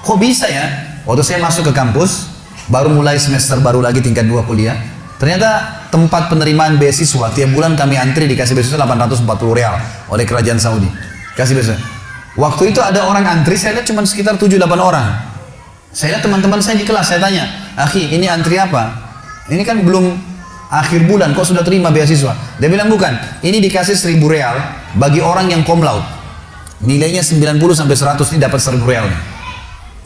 kok bisa ya? Waktu saya masuk ke kampus, baru mulai semester baru lagi tingkat 2 kuliah, ternyata tempat penerimaan beasiswa tiap bulan kami antri dikasih beasiswa 840 real oleh kerajaan Saudi. Kasih beasiswa. Waktu itu ada orang antri, saya lihat cuma sekitar 7-8 orang. Saya lihat teman-teman saya di kelas, saya tanya, "Akhi, ini antri apa? Ini kan belum akhir bulan, kok sudah terima beasiswa?" Dia bilang, "Bukan, ini dikasih 1000 real bagi orang yang cum laude. Nilainya 90 sampai 100 ini dapat 1000 real."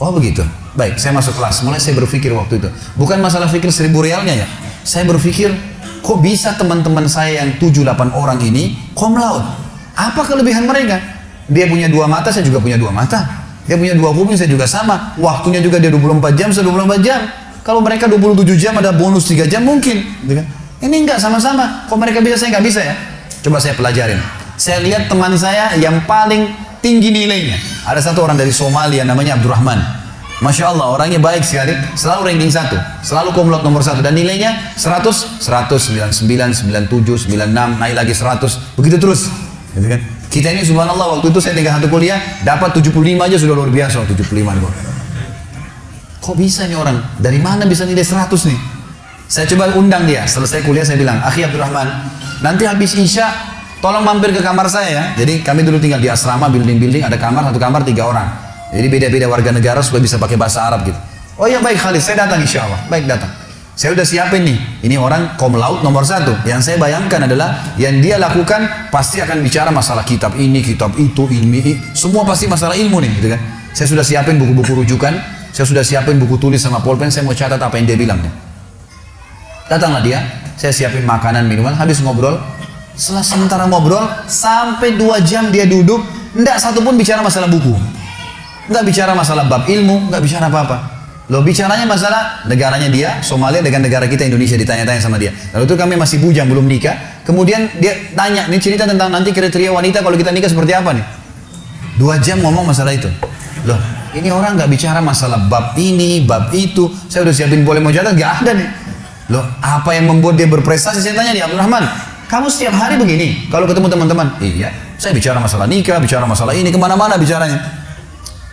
Oh begitu. Baik, saya masuk kelas. Mulai saya berpikir waktu itu, bukan masalah pikir 1000 realnya ya. Saya berpikir, kok bisa teman-teman saya yang 7-8 orang ini cum laude? Apa kelebihan mereka? Dia punya 2 mata, saya juga punya 2 mata. Dia punya 2 kuping, saya juga sama. Waktunya juga dia 24 jam, saya 24 jam. Kalau mereka 27 jam ada bonus 3 jam mungkin. Ini enggak sama-sama. Kok mereka bisa, saya nggak bisa ya? Coba saya pelajarin. Saya lihat teman saya yang paling tinggi nilainya. Ada satu orang dari Somalia namanya Abdurrahman. Masya Allah, orangnya baik sekali. Selalu ranking 1. Selalu cum laude nomor 1. Dan nilainya 100, 100, 99, 97, 96, naik lagi 100. Begitu terus. Gitu kan? Kita ini subhanallah waktu itu saya tinggal 1 kuliah, dapat 75 aja sudah luar biasa. 75 nih. Kok bisa nih orang? Dari mana bisa nilai 100 nih? Saya coba undang dia. Selesai kuliah saya bilang, "Akhi Abdurrahman, nanti habis Isya tolong mampir ke kamar saya ya." Jadi kami dulu tinggal di asrama, building-building, ada kamar, 1 kamar 3 orang. Jadi beda-beda warga negara supaya bisa pakai bahasa Arab gitu. "Oh ya baik Khalid, saya datang insya Allah." Baik, datang. Saya udah siapin nih. Ini orang cum laude nomor 1. Yang saya bayangkan adalah yang dia lakukan pasti akan bicara masalah kitab ini, kitab itu, ilmi, semua pasti masalah ilmu nih, gitu kan. Saya sudah siapin buku-buku rujukan, saya sudah siapin buku tulis sama pulpen, saya mau catat apa yang dia bilang nih. Datanglah dia, saya siapin makanan, minuman, habis ngobrol. Sementara ngobrol, sampai 2 jam dia duduk, enggak satu pun bicara masalah buku. Enggak bicara masalah bab ilmu, enggak bicara apa-apa. Loh, bicaranya masalah negaranya dia, Somalia dengan negara kita Indonesia, ditanya-tanya sama dia. Lalu itu kami masih bujang, belum nikah. Kemudian dia tanya, ini cerita tentang nanti kriteria wanita kalau kita nikah seperti apa nih. 2 jam ngomong masalah itu. Loh, ini orang nggak bicara masalah bab ini, bab itu. Saya udah siapin boleh mau catat, nggak ada nih. Loh, apa yang membuat dia berprestasi? Saya tanya dia, "Abdurrahman, kamu setiap hari begini kalau ketemu teman-teman?" "Iya, saya bicara masalah nikah, bicara masalah ini, kemana-mana bicaranya."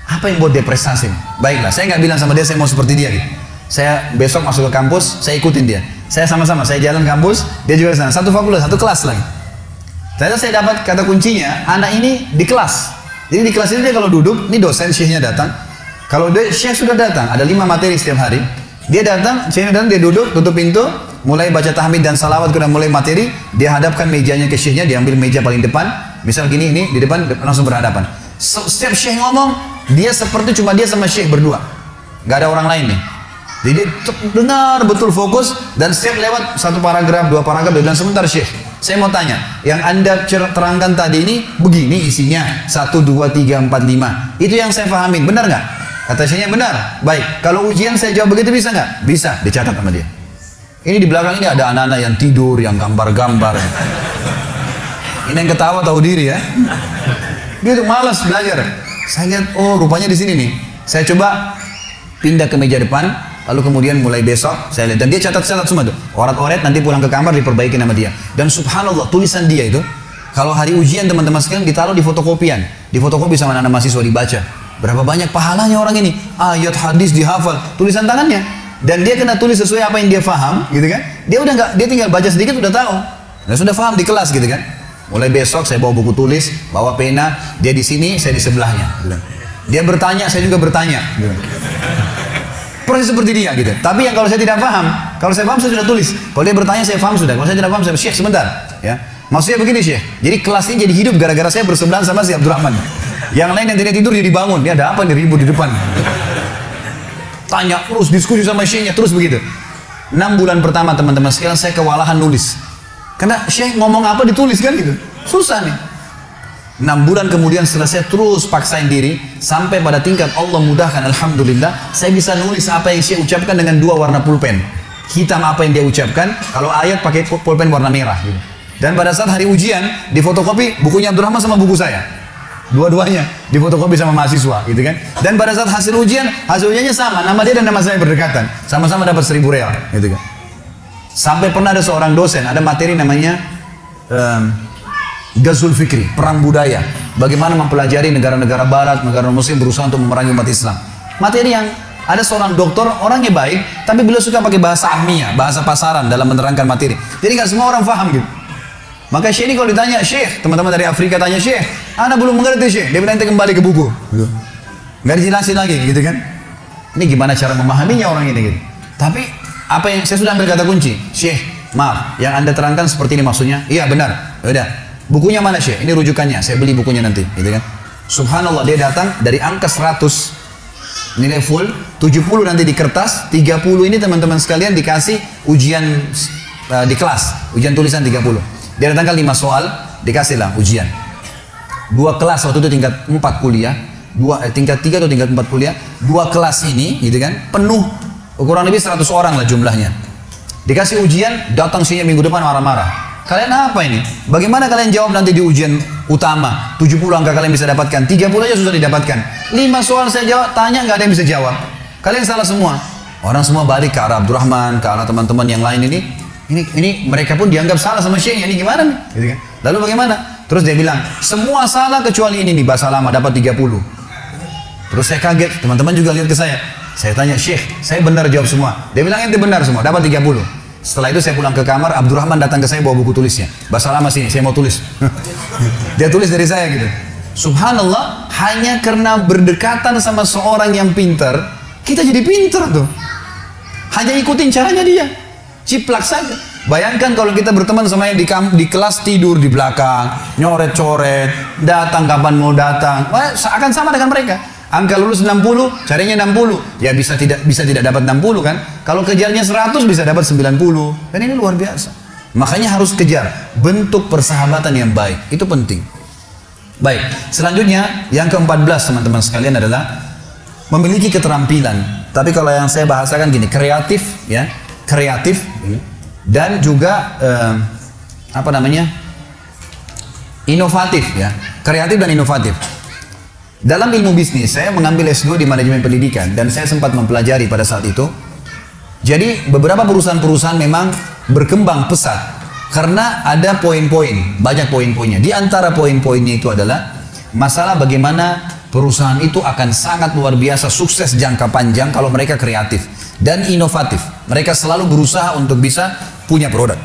Apa yang buat dia prestasi? Baiklah, saya nggak bilang sama dia saya mau seperti dia gitu. Saya besok masuk ke kampus, saya ikutin dia. Saya sama-sama, saya jalan kampus, dia juga di sana. 1 fakultas, 1 kelas lagi. Ternyata saya dapat kata kuncinya, anak ini di kelas. Jadi di kelas ini dia kalau duduk, ini dosen syekhnya datang. Kalau dia syekh sudah datang, ada 5 materi setiap hari. Dia datang, syekhnya datang, dia duduk, tutup pintu, mulai baca tahmid dan salawat, kemudian mulai materi. Dia hadapkan mejanya ke syekhnya, dia ambil meja paling depan. Misal gini, ini di depan langsung berhadapan. Setiap syekh ngomong, dia seperti cuma dia sama syekh berdua, nggak ada orang lain nih. Jadi dengar betul fokus, dan setiap lewat 1 paragraf 2 paragraf dia bilang, "Sebentar syekh, saya mau tanya, yang anda terangkan tadi ini begini isinya 1, 2, 3, 4, 5 itu yang saya pahamin, benar nggak?" Kata syekhnya, "Benar." "Baik, kalau ujian saya jawab begitu bisa nggak?" "Bisa." Dicatat sama dia. Ini di belakang ini ada anak-anak yang tidur, yang gambar-gambar. Ini yang ketawa tahu diri ya. Dia tuh malas belajar. Saya lihat, oh rupanya di sini nih. Saya coba pindah ke meja depan, lalu kemudian mulai besok saya lihat, dan dia catat-catat semua tuh. Oret-oret nanti pulang ke kamar diperbaiki nama dia. Dan subhanallah tulisan dia itu, kalau hari ujian teman-teman sekalian ditaruh di fotokopian, di fotokopi sama anak mahasiswa dibaca. Berapa banyak pahalanya orang ini? Ayat hadis dihafal, tulisan tangannya. Dan dia kena tulis sesuai apa yang dia faham, gitu kan? Dia udah nggak, dia tinggal baca sedikit udah tahu. Dan sudah faham di kelas, gitu kan? Mulai besok saya bawa buku tulis, bawa pena, dia di sini, saya di sebelahnya. Dia bertanya, saya juga bertanya. Persis seperti dia gitu. Tapi yang kalau saya tidak paham, kalau saya paham saya sudah tulis. Kalau dia bertanya saya paham sudah. Kalau saya tidak paham saya, "Syekh sebentar." Ya. Maksudnya begini Syekh. Jadi kelas ini jadi hidup gara-gara saya bersebelahan sama si Abdurrahman. Yang lain yang tidak tidur jadi bangun. Ini ada apa nih ribut di depan? Tanya terus, diskusi sama Syekhnya terus begitu. 6 bulan pertama teman-teman sekalian saya kewalahan nulis. Karena Syekh ngomong apa ditulis kan gitu. Susah nih. 6 bulan kemudian setelah saya terus paksain diri sampai pada tingkat Allah mudahkan, alhamdulillah saya bisa nulis apa yang Syekh ucapkan dengan 2 warna pulpen. hitam apa yang dia ucapkan, kalau ayat pakai pulpen warna merah gitu. Dan pada saat hari ujian difotokopi bukunya Abdurrahman sama buku saya, dua-duanya difotokopi sama mahasiswa gitu kan. Dan pada saat hasil ujiannya sama, nama dia dan nama saya berdekatan, sama-sama dapat 1.000 real gitu kan. Sampai pernah ada seorang dosen, ada materi namanya Ghazul Fikri, perang budaya, bagaimana mempelajari negara-negara barat, negara muslim berusaha untuk memerangi umat Islam. Materi yang ada seorang dokter, orangnya baik, tapi beliau suka pakai bahasa ahmiyah, bahasa pasaran dalam menerangkan materi. Jadi nggak semua orang paham gitu. Maka Syekh ini kalau ditanya, Syekh, teman-teman dari Afrika tanya, Syekh, Anda belum mengerti Syekh, dia bilang kembali ke buku. Nggak dijelasin lagi gitu kan. Ini gimana cara memahaminya orang ini gitu. Tapi apa yang saya sudah ambil kata kunci, Syekh, maaf, yang Anda terangkan seperti ini maksudnya? Iya benar. Udah. Bukunya mana Syekh? Ini rujukannya, saya beli bukunya nanti gitu kan. Subhanallah, dia datang dari angka 100 nilai full, 70 nanti di kertas, 30 ini teman-teman sekalian dikasih ujian di kelas, ujian tulisan 30. Dia datangkan 5 soal, dikasihlah ujian. 2 kelas waktu itu tingkat 4 kuliah, tingkat 3 atau tingkat 4 kuliah, 2 kelas ini gitu kan, penuh, kurang lebih 100 orang lah jumlahnya. Dikasih ujian, datang sini minggu depan marah-marah. Kalian apa ini? Bagaimana kalian jawab nanti di ujian utama? 70 angka kalian bisa dapatkan, 30 aja susah didapatkan. 5 soal saya jawab, tanya nggak ada yang bisa jawab. Kalian salah semua. Orang semua balik ke arah Abdurrahman, ke arah teman-teman yang lain ini. Ini mereka pun dianggap salah sama Syekh. Ini gimana nih? Gitu kan? Lalu bagaimana? Terus dia bilang, semua salah kecuali ini nih, bahasa lama dapat 30. Terus saya kaget, teman-teman juga lihat ke saya. Saya tanya, Syekh, saya benar jawab semua. Dia bilang ente benar semua, dapat 30. Setelah itu saya pulang ke kamar, Abdurrahman datang ke saya bawa buku tulisnya. Bahasa lama sini, saya mau tulis. Dia tulis dari saya gitu. Subhanallah, hanya karena berdekatan sama seorang yang pintar, kita jadi pintar tuh. Hanya ikutin caranya dia. Ciplak saja. Bayangkan kalau kita berteman sama yang di kelas tidur di belakang, nyoret-coret, datang kapan mau datang, akan sama dengan mereka. Angka lulus 60, carinya 60. Ya bisa tidak dapat 60 kan? Kalau kejarnya 100 bisa dapat 90. Dan ini luar biasa. Makanya harus kejar bentuk persahabatan yang baik. Itu penting. Baik, selanjutnya yang ke-14 teman-teman sekalian adalah memiliki keterampilan. Tapi kalau yang saya bahasakan gini, kreatif ya, kreatif dan juga inovatif ya. Kreatif dan inovatif. Dalam ilmu bisnis, saya mengambil S2 di manajemen pendidikan dan saya sempat mempelajari pada saat itu. Jadi beberapa perusahaan-perusahaan memang berkembang pesat karena ada poin-poin, banyak poin-poinnya. Di antara poin-poinnya itu adalah masalah bagaimana perusahaan itu akan sangat luar biasa sukses jangka panjang kalau mereka kreatif dan inovatif. Mereka selalu berusaha untuk bisa punya produk.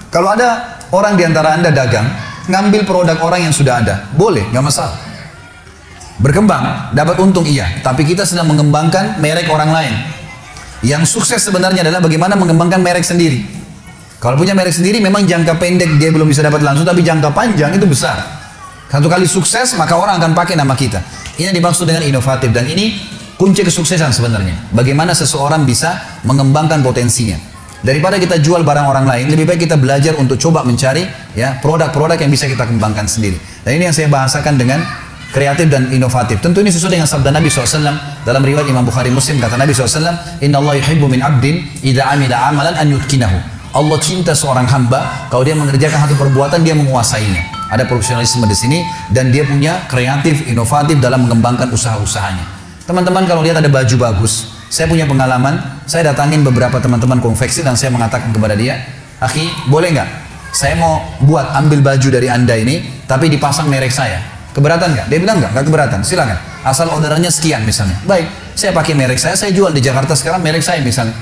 Kalau ada orang di antara Anda dagang, ngambil produk orang yang sudah ada, boleh, nggak masalah. Berkembang, dapat untung iya, tapi kita sedang mengembangkan merek orang lain. Yang sukses sebenarnya adalah bagaimana mengembangkan merek sendiri. Kalau punya merek sendiri memang jangka pendek dia belum bisa dapat langsung, tapi jangka panjang itu besar. Satu kali sukses maka orang akan pakai nama kita. Ini yang dimaksud dengan inovatif dan ini kunci kesuksesan sebenarnya. Bagaimana seseorang bisa mengembangkan potensinya. Daripada kita jual barang orang lain, lebih baik kita belajar untuk coba mencari ya produk-produk yang bisa kita kembangkan sendiri. Dan ini yang saya bahasakan dengan kreatif dan inovatif. Tentu ini sesuai dengan sabda Nabi SAW dalam riwayat Imam Bukhari Muslim. Kata Nabi SAW, Inna Allah yuhibbu min abdin idha amila amalan an yutkinahu. Allah cinta seorang hamba kalau dia mengerjakan satu perbuatan dia menguasainya. Ada profesionalisme di sini dan dia punya kreatif, inovatif dalam mengembangkan usaha-usahanya. Teman-teman kalau lihat ada baju bagus, saya punya pengalaman, saya datangin beberapa teman-teman konveksi dan saya mengatakan kepada dia, akhi boleh nggak? Saya mau buat ambil baju dari anda ini, tapi dipasang merek saya. Keberatan nggak? Dia bilang nggak keberatan. Silakan. Asal orderannya sekian misalnya. Baik, saya pakai merek saya jual di Jakarta sekarang merek saya misalnya.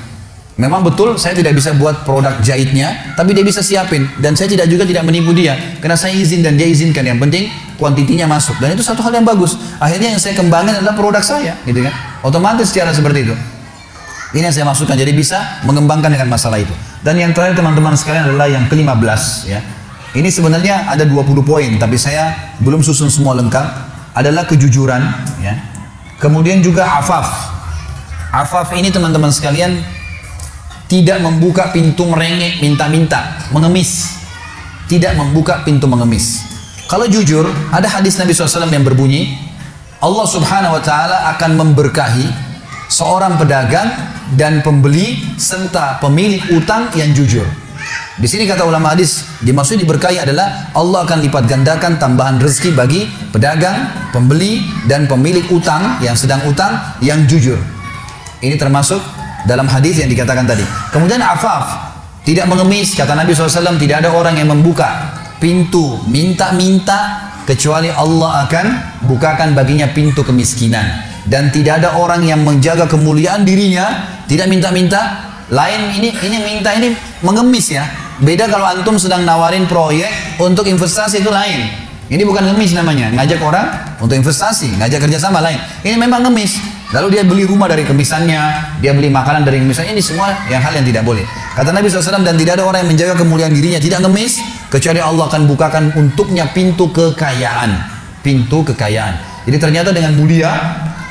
Memang betul saya tidak bisa buat produk jahitnya, tapi dia bisa siapin dan saya tidak menipu dia karena saya izin dan dia izinkan. Yang penting kuantitinya masuk dan itu satu hal yang bagus. Akhirnya yang saya kembangkan adalah produk saya, gitu kan? Otomatis secara seperti itu. Ini yang saya maksudkan. Jadi bisa mengembangkan dengan masalah itu. Dan yang terakhir teman-teman sekalian adalah yang ke-15 ya. Ini sebenarnya ada 20 poin, tapi saya belum susun semua lengkap. Adalah kejujuran, ya. Kemudian juga afaf. Afaf ini teman-teman sekalian tidak membuka pintu merengek, minta-minta, mengemis. Tidak membuka pintu mengemis. Kalau jujur, ada hadis Nabi SAW yang berbunyi, Allah Subhanahu Wa Taala akan memberkahi seorang pedagang dan pembeli serta pemilik utang yang jujur. Di sini kata ulama hadis, dimaksud diberkahi adalah Allah akan lipat gandakan tambahan rezeki bagi pedagang, pembeli, dan pemilik utang yang sedang utang yang jujur. Ini termasuk dalam hadis yang dikatakan tadi. Kemudian afaf, tidak mengemis. Kata Nabi SAW, tidak ada orang yang membuka pintu minta-minta kecuali Allah akan bukakan baginya pintu kemiskinan. Dan tidak ada orang yang menjaga kemuliaan dirinya, tidak minta-minta. Lain ini minta, ini mengemis ya. Beda kalau antum sedang nawarin proyek untuk investasi, itu lain. Ini bukan ngemis namanya, ngajak orang untuk investasi, ngajak kerjasama lain. Ini memang ngemis. Lalu dia beli rumah dari kemisannya, dia beli makanan dari kemisannya. Ini semua hal yang tidak boleh. Kata Nabi SAW, dan tidak ada orang yang menjaga kemuliaan dirinya, tidak ngemis, kecuali Allah akan bukakan untuknya pintu kekayaan. Pintu kekayaan. Jadi ternyata dengan mulia,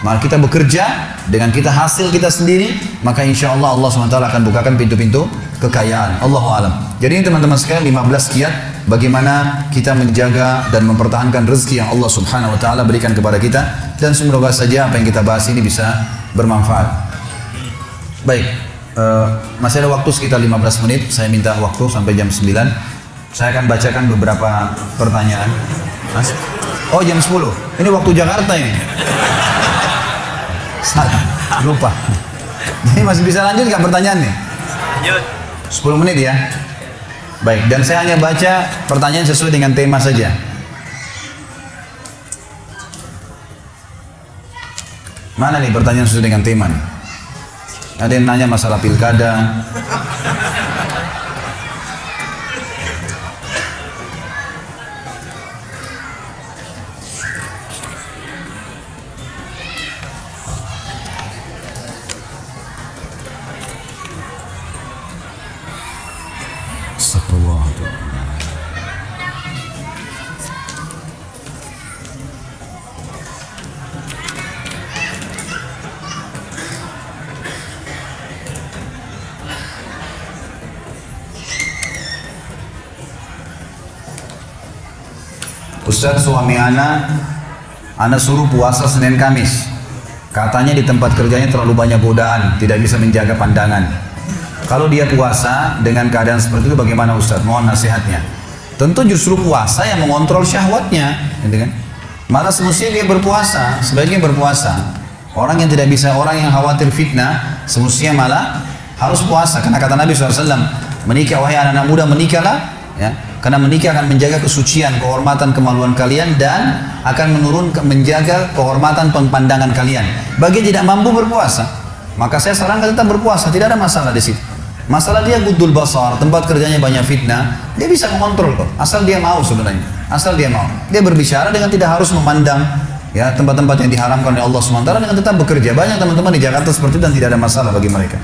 maka kita bekerja, dengan kita hasil kita sendiri, maka insya Allah Allah SWT akan bukakan pintu-pintu kekayaan. Allahu alam. Jadi ini teman-teman sekalian 15 kiat bagaimana kita menjaga dan mempertahankan rezeki yang Allah Subhanahu wa taala berikan kepada kita, dan semoga saja apa yang kita bahas ini bisa bermanfaat. Baik, masih ada waktu sekitar 15 menit. Saya minta waktu sampai jam 9. Saya akan bacakan beberapa pertanyaan. Mas? Oh, jam 10. Ini waktu Jakarta ini. Salah, lupa. Ini masih bisa lanjut nggak pertanyaannya? Lanjut. 10 menit ya. Baik, dan saya hanya baca pertanyaan sesuai dengan tema saja. Mana nih pertanyaan sesuai dengan tema nih? Ada yang nanya masalah pilkada. Ustaz, suami ana suruh puasa Senin Kamis. Katanya di tempat kerjanya terlalu banyak godaan, tidak bisa menjaga pandangan. Kalau dia puasa dengan keadaan seperti itu bagaimana Ustaz? Mohon nasihatnya. Tentu justru puasa yang mengontrol syahwatnya, gitu kan? Malah semestinya dia berpuasa, sebaiknya berpuasa. Orang yang tidak bisa, orang yang khawatir fitnah, semestinya malah harus puasa. Karena kata Nabi SAW, menikah wahai anak-anak muda, menikahlah, ya. Karena menikah akan menjaga kesucian, kehormatan, kemaluan kalian, dan akan menjaga kehormatan pandangan kalian. Bagi yang tidak mampu berpuasa, maka saya sarankan tetap berpuasa, tidak ada masalah di situ. Masalah dia guddul basar, tempat kerjanya banyak fitnah, dia bisa mengontrol kok, asal dia mau sebenarnya, asal dia mau. Dia berbicara dengan tidak harus memandang ya tempat-tempat yang diharamkan oleh Allah SWT, dengan tetap bekerja. Banyak teman-teman di Jakarta seperti itu dan tidak ada masalah bagi mereka.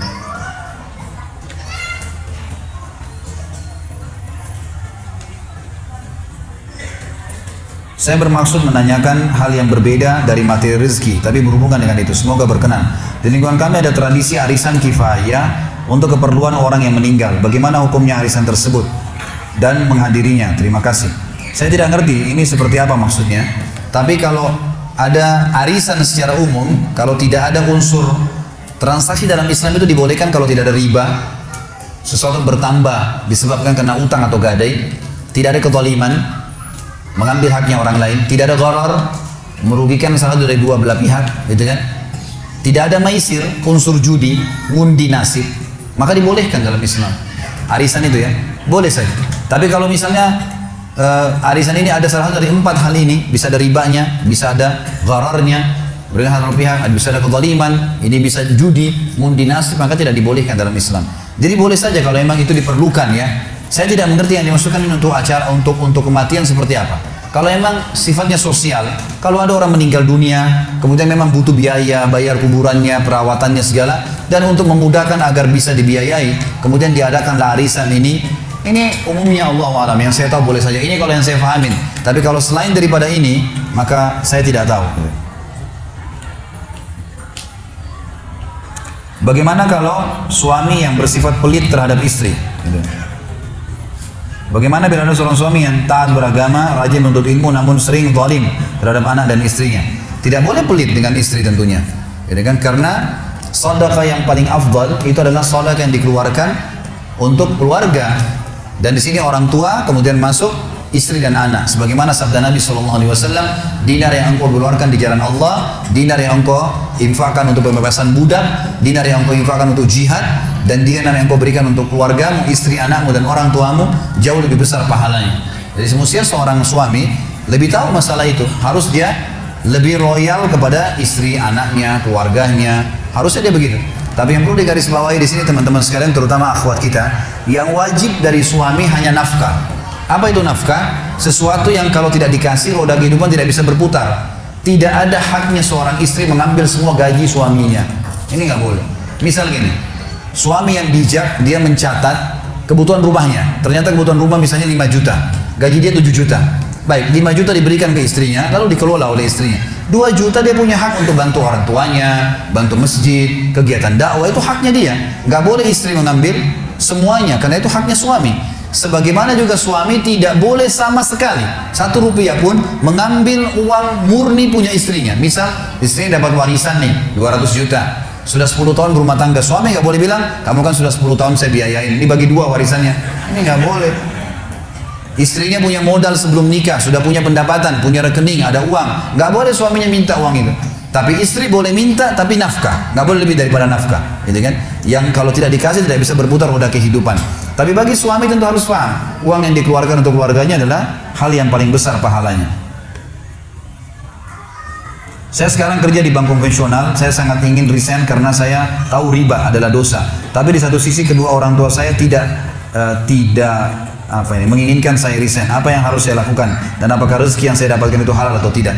Saya bermaksud menanyakan hal yang berbeda dari materi rezeki, tapi berhubungan dengan itu. Semoga berkenan. Di lingkungan kami ada tradisi arisan kifayah untuk keperluan orang yang meninggal. Bagaimana hukumnya arisan tersebut dan menghadirinya? Terima kasih. Saya tidak ngerti ini seperti apa maksudnya. Tapi kalau ada arisan secara umum, kalau tidak ada unsur transaksi dalam Islam itu dibolehkan kalau tidak ada riba, sesuatu bertambah disebabkan karena utang atau gadai, tidak ada kezaliman, mengambil haknya orang lain, tidak ada gharar, merugikan salah dari dua belah pihak, gitu kan? Tidak ada maisir, unsur judi, ngundi nasib, maka dibolehkan dalam Islam. Arisan itu ya, boleh saja. Tapi kalau misalnya arisan ini ada salah satu dari 4 hal ini, bisa ada ribanya, bisa ada ghararnya, merugikan salah pihak, bisa ada kezaliman, ini bisa judi, ngundi nasib, maka tidak dibolehkan dalam Islam. Jadi boleh saja kalau memang itu diperlukan ya. Saya tidak mengerti yang dimaksudkan untuk acara untuk kematian seperti apa. Kalau memang sifatnya sosial, kalau ada orang meninggal dunia, kemudian memang butuh biaya, bayar kuburannya, perawatannya segala, dan untuk memudahkan agar bisa dibiayai, kemudian diadakanlah arisan ini umumnya Allah alam. Yang saya tahu boleh saja. Ini kalau yang saya fahamin. Tapi kalau selain daripada ini, maka saya tidak tahu. Bagaimana kalau suami yang bersifat pelit terhadap istri? Bagaimana bila ada seorang suami yang taat beragama, rajin menuntut ilmu, namun sering zalim terhadap anak dan istrinya? Tidak boleh pelit dengan istri tentunya, ya kan? Karena sedekah yang paling afdal itu adalah sedekah yang dikeluarkan untuk keluarga. Dan di sini orang tua, kemudian masuk istri dan anak. Sebagaimana sabda Nabi SAW, dinar yang engkau keluarkan di jalan Allah, dinar yang engkau infakkan untuk pembebasan budak, dinar yang engkau infakkan untuk jihad, dan dinar yang engkau berikan untuk keluargamu, istri, anakmu, dan orang tuamu, jauh lebih besar pahalanya. Jadi semestinya seorang suami lebih tahu masalah itu. Harus dia lebih loyal kepada istri, anaknya, keluarganya. Harusnya dia begitu. Tapi yang perlu digarisbawahi di sini teman-teman sekalian, terutama akhwat kita, yang wajib dari suami hanya nafkah. Apa itu nafkah? Sesuatu yang kalau tidak dikasih, roda kehidupan tidak bisa berputar. Tidak ada haknya seorang istri mengambil semua gaji suaminya. Ini nggak boleh. Misal gini, suami yang bijak, dia mencatat kebutuhan rumahnya. Ternyata kebutuhan rumah misalnya 5 juta, gaji dia 7 juta. Baik, 5 juta diberikan ke istrinya, lalu dikelola oleh istrinya. 2 juta dia punya hak untuk bantu orang tuanya, bantu masjid, kegiatan dakwah, itu haknya dia. Nggak boleh istri mengambil semuanya, karena itu haknya suami. Sebagaimana juga suami tidak boleh sama sekali 1 rupiah pun mengambil uang murni punya istrinya. Misal istrinya dapat warisan nih 200 juta, sudah 10 tahun berumah tangga, suami nggak boleh bilang, kamu kan sudah 10 tahun saya biayain, ini bagi 2 warisannya. Ini nggak boleh. Istrinya punya modal sebelum nikah, sudah punya pendapatan, punya rekening, ada uang, nggak boleh suaminya minta uang itu. Tapi istri boleh minta, tapi nafkah, nggak boleh lebih daripada nafkah, gitu kan? Yang kalau tidak dikasih tidak bisa berputar roda kehidupan. Tapi bagi suami tentu harus paham, uang yang dikeluarkan untuk keluarganya adalah hal yang paling besar pahalanya. Saya sekarang kerja di bank konvensional, saya sangat ingin resign karena saya tahu riba adalah dosa. Tapi di satu sisi kedua orang tua saya tidak menginginkan saya resign. Apa yang harus saya lakukan? Dan apakah rezeki yang saya dapatkan itu halal atau tidak?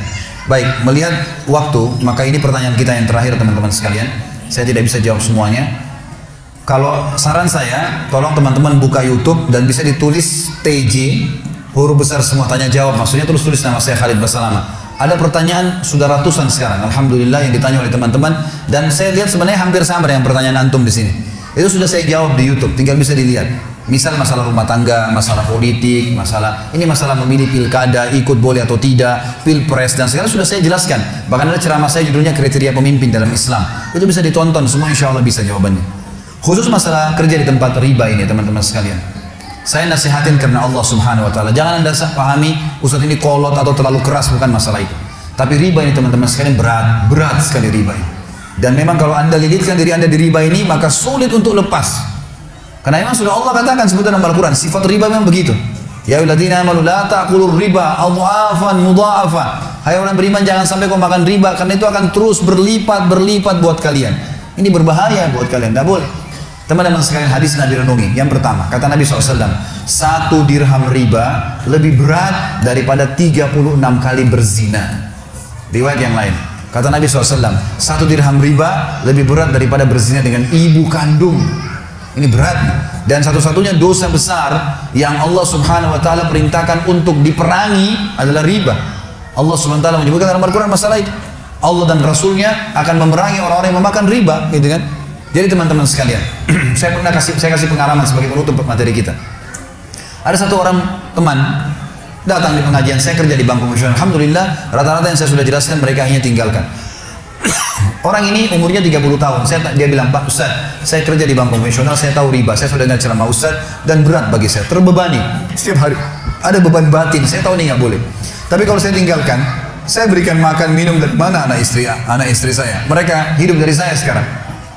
Baik, melihat waktu, maka ini pertanyaan kita yang terakhir teman-teman sekalian. Saya tidak bisa jawab semuanya. Kalau saran saya, tolong teman-teman buka YouTube dan bisa ditulis TJ, huruf besar semua tanya jawab. Maksudnya tulis nama saya Khalid Basalamah. Ada pertanyaan sudah ratusan sekarang, alhamdulillah, yang ditanya oleh teman-teman, dan saya lihat sebenarnya hampir sama dengan pertanyaan antum di sini. Itu sudah saya jawab di YouTube, tinggal bisa dilihat. Misal masalah rumah tangga, masalah politik, masalah memilih pilkada, ikut boleh atau tidak, pilpres, dan segala sudah saya jelaskan. Bahkan ada ceramah saya judulnya kriteria pemimpin dalam Islam. Itu bisa ditonton, semua insya Allah bisa jawabannya. Khusus masalah kerja di tempat riba ini teman-teman sekalian. Saya nasihatin karena Allah Subhanahu Wa Taala. Jangan anda pahami Ustaz ini kolot atau terlalu keras, bukan masalah itu. Tapi riba ini teman-teman sekalian berat sekali riba ini. Dan memang kalau anda lilitkan diri anda di riba ini, maka sulit untuk lepas. Karena memang sudah Allah katakan sebut dalam Al-Quran, sifat riba memang begitu. Ya ayyuhalladzina amanu la ta'kulur riba adhafan mudha'afa. Hai orang beriman, jangan sampai kau makan riba, karena itu akan terus berlipat buat kalian. Ini berbahaya buat kalian, tidak boleh. Teman-teman sekalian, hadis Nabi renungi. Yang pertama, kata Nabi SAW, 1 dirham riba lebih berat daripada 36 kali berzina. Riwayat yang lain, kata Nabi SAW, 1 dirham riba lebih berat daripada berzina dengan ibu kandung. Ini berat, dan satu-satunya dosa besar yang Allah Subhanahu Wa Taala perintahkan untuk diperangi adalah riba. Allah Subhanahu Wa Taala menyebutkan dalam Al-Quran masalah itu. Allah dan Rasulnya akan memerangi orang-orang yang memakan riba, gitu kan? Jadi teman-teman sekalian, saya kasih pengalaman sebagai penutup materi kita. Ada satu orang teman datang di pengajian, saya kerja di bank konvensional. Alhamdulillah, rata-rata yang saya sudah jelaskan mereka hanya tinggalkan. Orang ini umurnya 30 tahun. Dia bilang, Pak Ustaz, saya kerja di bank konvensional, saya tahu riba, saya sudah dengar ceramah Ustaz, dan berat bagi saya, terbebani. Setiap hari ada beban batin, saya tahu ini nggak boleh. Tapi kalau saya tinggalkan, saya berikan makan, minum, dan mana anak istri saya? Mereka hidup dari saya sekarang.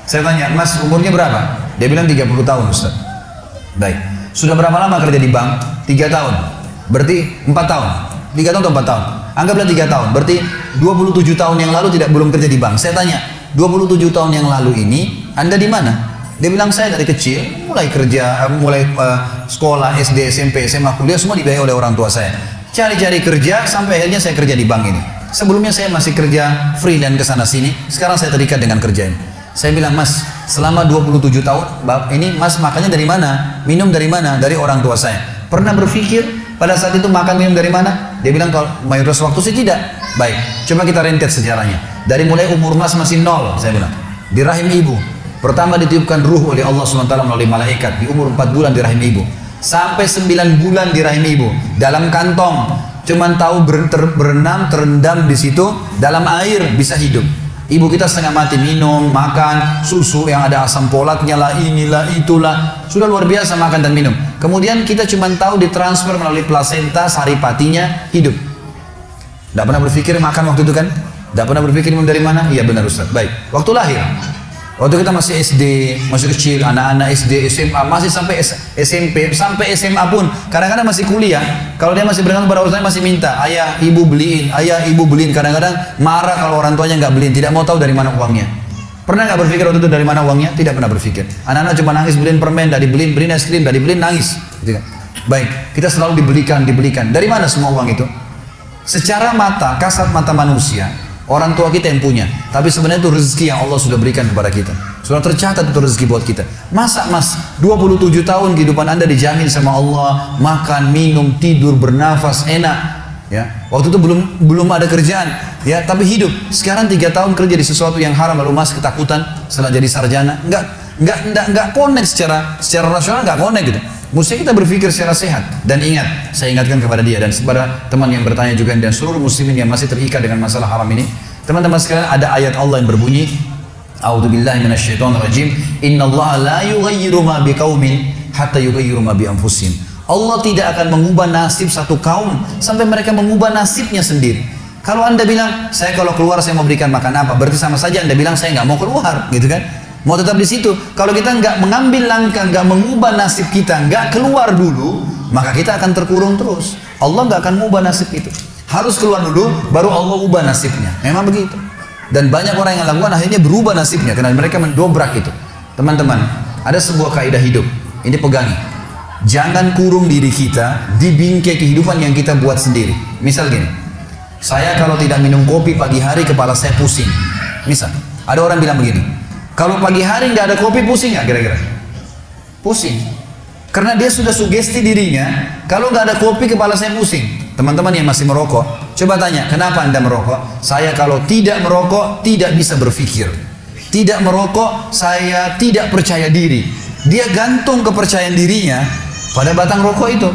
Saya tanya, Mas umurnya berapa? Dia bilang 30 tahun Ustaz. Baik, sudah berapa lama kerja di bank? 3 tahun. Berarti 4 tahun. 3 tahun atau 4 tahun? Anggaplah 3 tahun, berarti 27 tahun yang lalu belum kerja di bank. Saya tanya, 27 tahun yang lalu ini Anda di mana? Dia bilang, saya dari kecil mulai kerja, sekolah, SD, SMP, SMA, kuliah semua dibiayai oleh orang tua saya. Cari-cari kerja sampai akhirnya saya kerja di bank ini. Sebelumnya saya masih kerja freelance kesana sini, sekarang saya terikat dengan kerja ini. Saya bilang, Mas, selama 27 tahun ini Mas makannya dari mana? Minum dari mana? Dari orang tua saya. Pernah berpikir pada saat itu makan minum dari mana? Dia bilang, kalau mayoritas waktu sih tidak. Baik, coba kita rentet sejarahnya. Dari mulai umur Mas masih 0, saya bilang, di rahim ibu. Pertama ditiupkan ruh oleh Allah SWT melalui malaikat di umur 4 bulan di rahim ibu. Sampai 9 bulan di rahim ibu, dalam kantong. Cuman tahu berenam, terendam di situ, dalam air bisa hidup. Ibu kita setengah mati minum, makan, susu yang ada asam folatnya lah, inilah, itulah. Sudah luar biasa makan dan minum. Kemudian kita cuma tahu ditransfer melalui plasenta, saripatinya hidup. Tidak pernah berpikir makan waktu itu kan? Tidak pernah berpikir minum dari mana? Iya benar Ustaz. Baik. Waktu lahir. Waktu kita masih SD, masih kecil, anak-anak SD, SMA, masih sampai SMP, sampai SMA pun, kadang-kadang masih kuliah. Kalau dia masih bergantung pada orang tuanya masih minta, ayah ibu beliin, ayah ibu beliin. Kadang-kadang marah kalau orang tuanya nggak beliin, tidak mau tahu dari mana uangnya. Pernah nggak berpikir waktu itu dari mana uangnya? Tidak pernah berpikir. Anak-anak cuma nangis beliin permen, tidak dibeliin, beliin es krim, tidak dibeliin, nangis. Gitu kan? Baik, kita selalu dibelikan. Dari mana semua uang itu? Secara mata, kasat mata manusia, orang tua kita yang punya, tapi sebenarnya itu rezeki yang Allah sudah berikan kepada kita. Sudah tercatat itu rezeki buat kita. Masa mas, 27 tahun kehidupan anda dijamin sama Allah, makan, minum, tidur, bernafas, enak. Ya, waktu itu belum ada kerjaan, ya, tapi hidup. Sekarang 3 tahun kerja di sesuatu yang haram, lalu mas ketakutan setelah jadi sarjana. Enggak connect secara rasional, enggak connect gitu. Mesti kita berpikir secara sehat. Dan ingat, saya ingatkan kepada dia dan kepada teman yang bertanya juga dan seluruh muslimin yang masih terikat dengan masalah haram ini. Teman-teman sekalian, ada ayat Allah yang berbunyi, A'udzubillahi minasyaitonirrajim, Innallaha la yughayyiru ma biqaumin hatta yughayyiru ma bi anfusihim. Allah tidak akan mengubah nasib satu kaum sampai mereka mengubah nasibnya sendiri. Kalau anda bilang, saya kalau keluar saya mau berikan makan apa, berarti sama saja anda bilang saya nggak mau keluar, gitu kan? Mau tetap di situ. Kalau kita nggak mengambil langkah, nggak mengubah nasib kita, nggak keluar dulu, maka kita akan terkurung terus. Allah nggak akan mengubah nasib itu. Harus keluar dulu, baru Allah ubah nasibnya. Memang begitu. Dan banyak orang yang lakukan akhirnya berubah nasibnya karena mereka mendobrak itu. Teman-teman, ada sebuah kaidah hidup. Ini pegangi. Jangan kurung diri kita di bingkai kehidupan yang kita buat sendiri. Misal gini, saya kalau tidak minum kopi pagi hari kepala saya pusing. Misal, ada orang bilang begini, kalau pagi hari nggak ada kopi pusing nggak kira-kira? Pusing. Karena dia sudah sugesti dirinya, kalau nggak ada kopi kepala saya pusing. Teman-teman yang masih merokok, coba tanya, kenapa anda merokok? Saya kalau tidak merokok tidak bisa berpikir. Tidak merokok, saya tidak percaya diri. Dia gantung kepercayaan dirinya pada batang rokok itu.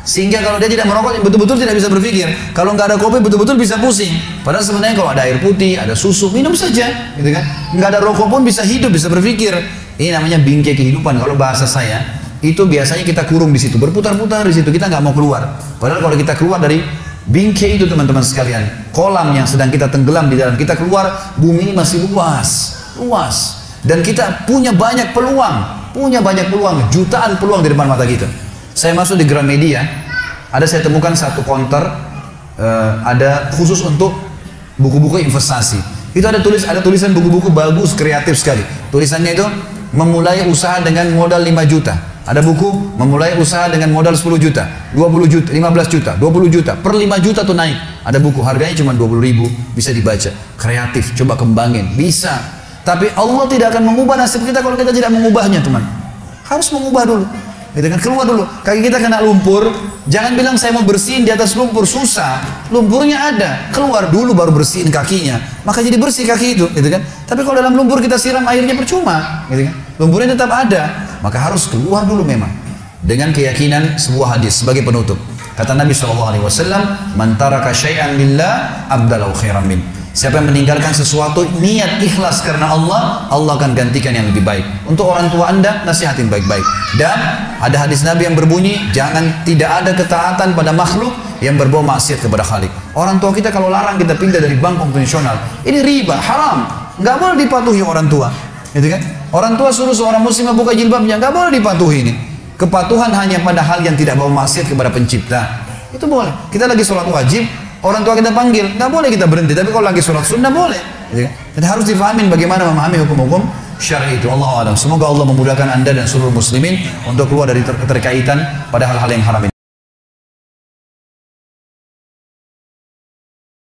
Sehingga kalau dia tidak merokok betul-betul tidak bisa berpikir. Kalau nggak ada kopi betul-betul bisa pusing. Padahal sebenarnya kalau ada air putih, ada susu, minum saja, gitu kan? Nggak ada rokok pun bisa hidup, bisa berpikir. Ini namanya bingkai kehidupan. Kalau bahasa saya, itu biasanya kita kurung di situ, berputar-putar di situ, kita nggak mau keluar. Padahal kalau kita keluar dari bingkai itu teman-teman sekalian, kolam yang sedang kita tenggelam di dalam, kita keluar, bumi ini masih luas, dan kita punya banyak peluang, jutaan peluang di depan mata kita. Saya masuk di Gramedia, saya temukan satu counter, ada khusus untuk buku-buku investasi. Itu ada tulisan buku-buku bagus, kreatif sekali. Tulisannya itu memulai usaha dengan modal 5 juta. Ada buku memulai usaha dengan modal 10 juta, 20 juta, 15 juta, 20 juta, per 5 juta tuh naik. Ada buku harganya cuma 20.000, bisa dibaca. Kreatif, coba kembangin, bisa. Tapi Allah tidak akan mengubah nasib kita kalau kita tidak mengubahnya, teman. Harus mengubah dulu. Gitu kan, keluar dulu. Kaki kita kena lumpur, jangan bilang saya mau bersihin di atas lumpur, susah. Lumpurnya ada, keluar dulu baru bersihin kakinya. Maka jadi bersih kaki itu, gitu kan. Tapi kalau dalam lumpur kita siram airnya percuma, gitu kan. Lumpurnya tetap ada, maka harus keluar dulu memang. Dengan keyakinan sebuah hadis sebagai penutup. Kata Nabi SAW, "Man taraka syai'an lillah abdalahu khairan min." Siapa yang meninggalkan sesuatu niat ikhlas karena Allah, Allah akan gantikan yang lebih baik. Untuk orang tua anda, nasihatin baik-baik. Dan ada hadis Nabi yang berbunyi, tidak ada ketaatan pada makhluk yang berbau maksiat kepada Khalik. Orang tua kita kalau larang kita pindah dari bank konvensional, ini riba, haram, nggak boleh dipatuhi orang tua, gitu kan? Orang tua suruh seorang muslim buka jilbabnya, nggak boleh dipatuhi ini. Kepatuhan hanya pada hal yang tidak bau maksiat kepada pencipta, itu boleh. Kita lagi sholat wajib, orang tua kita panggil, nggak boleh kita berhenti. Tapi kalau lagi sholat sunnah boleh. Jadi harus difahamin bagaimana memahami hukum-hukum syar'i itu. Allah a'lam. Semoga Allah memudahkan anda dan seluruh muslimin untuk keluar dari keterkaitan pada hal-hal yang haram ini.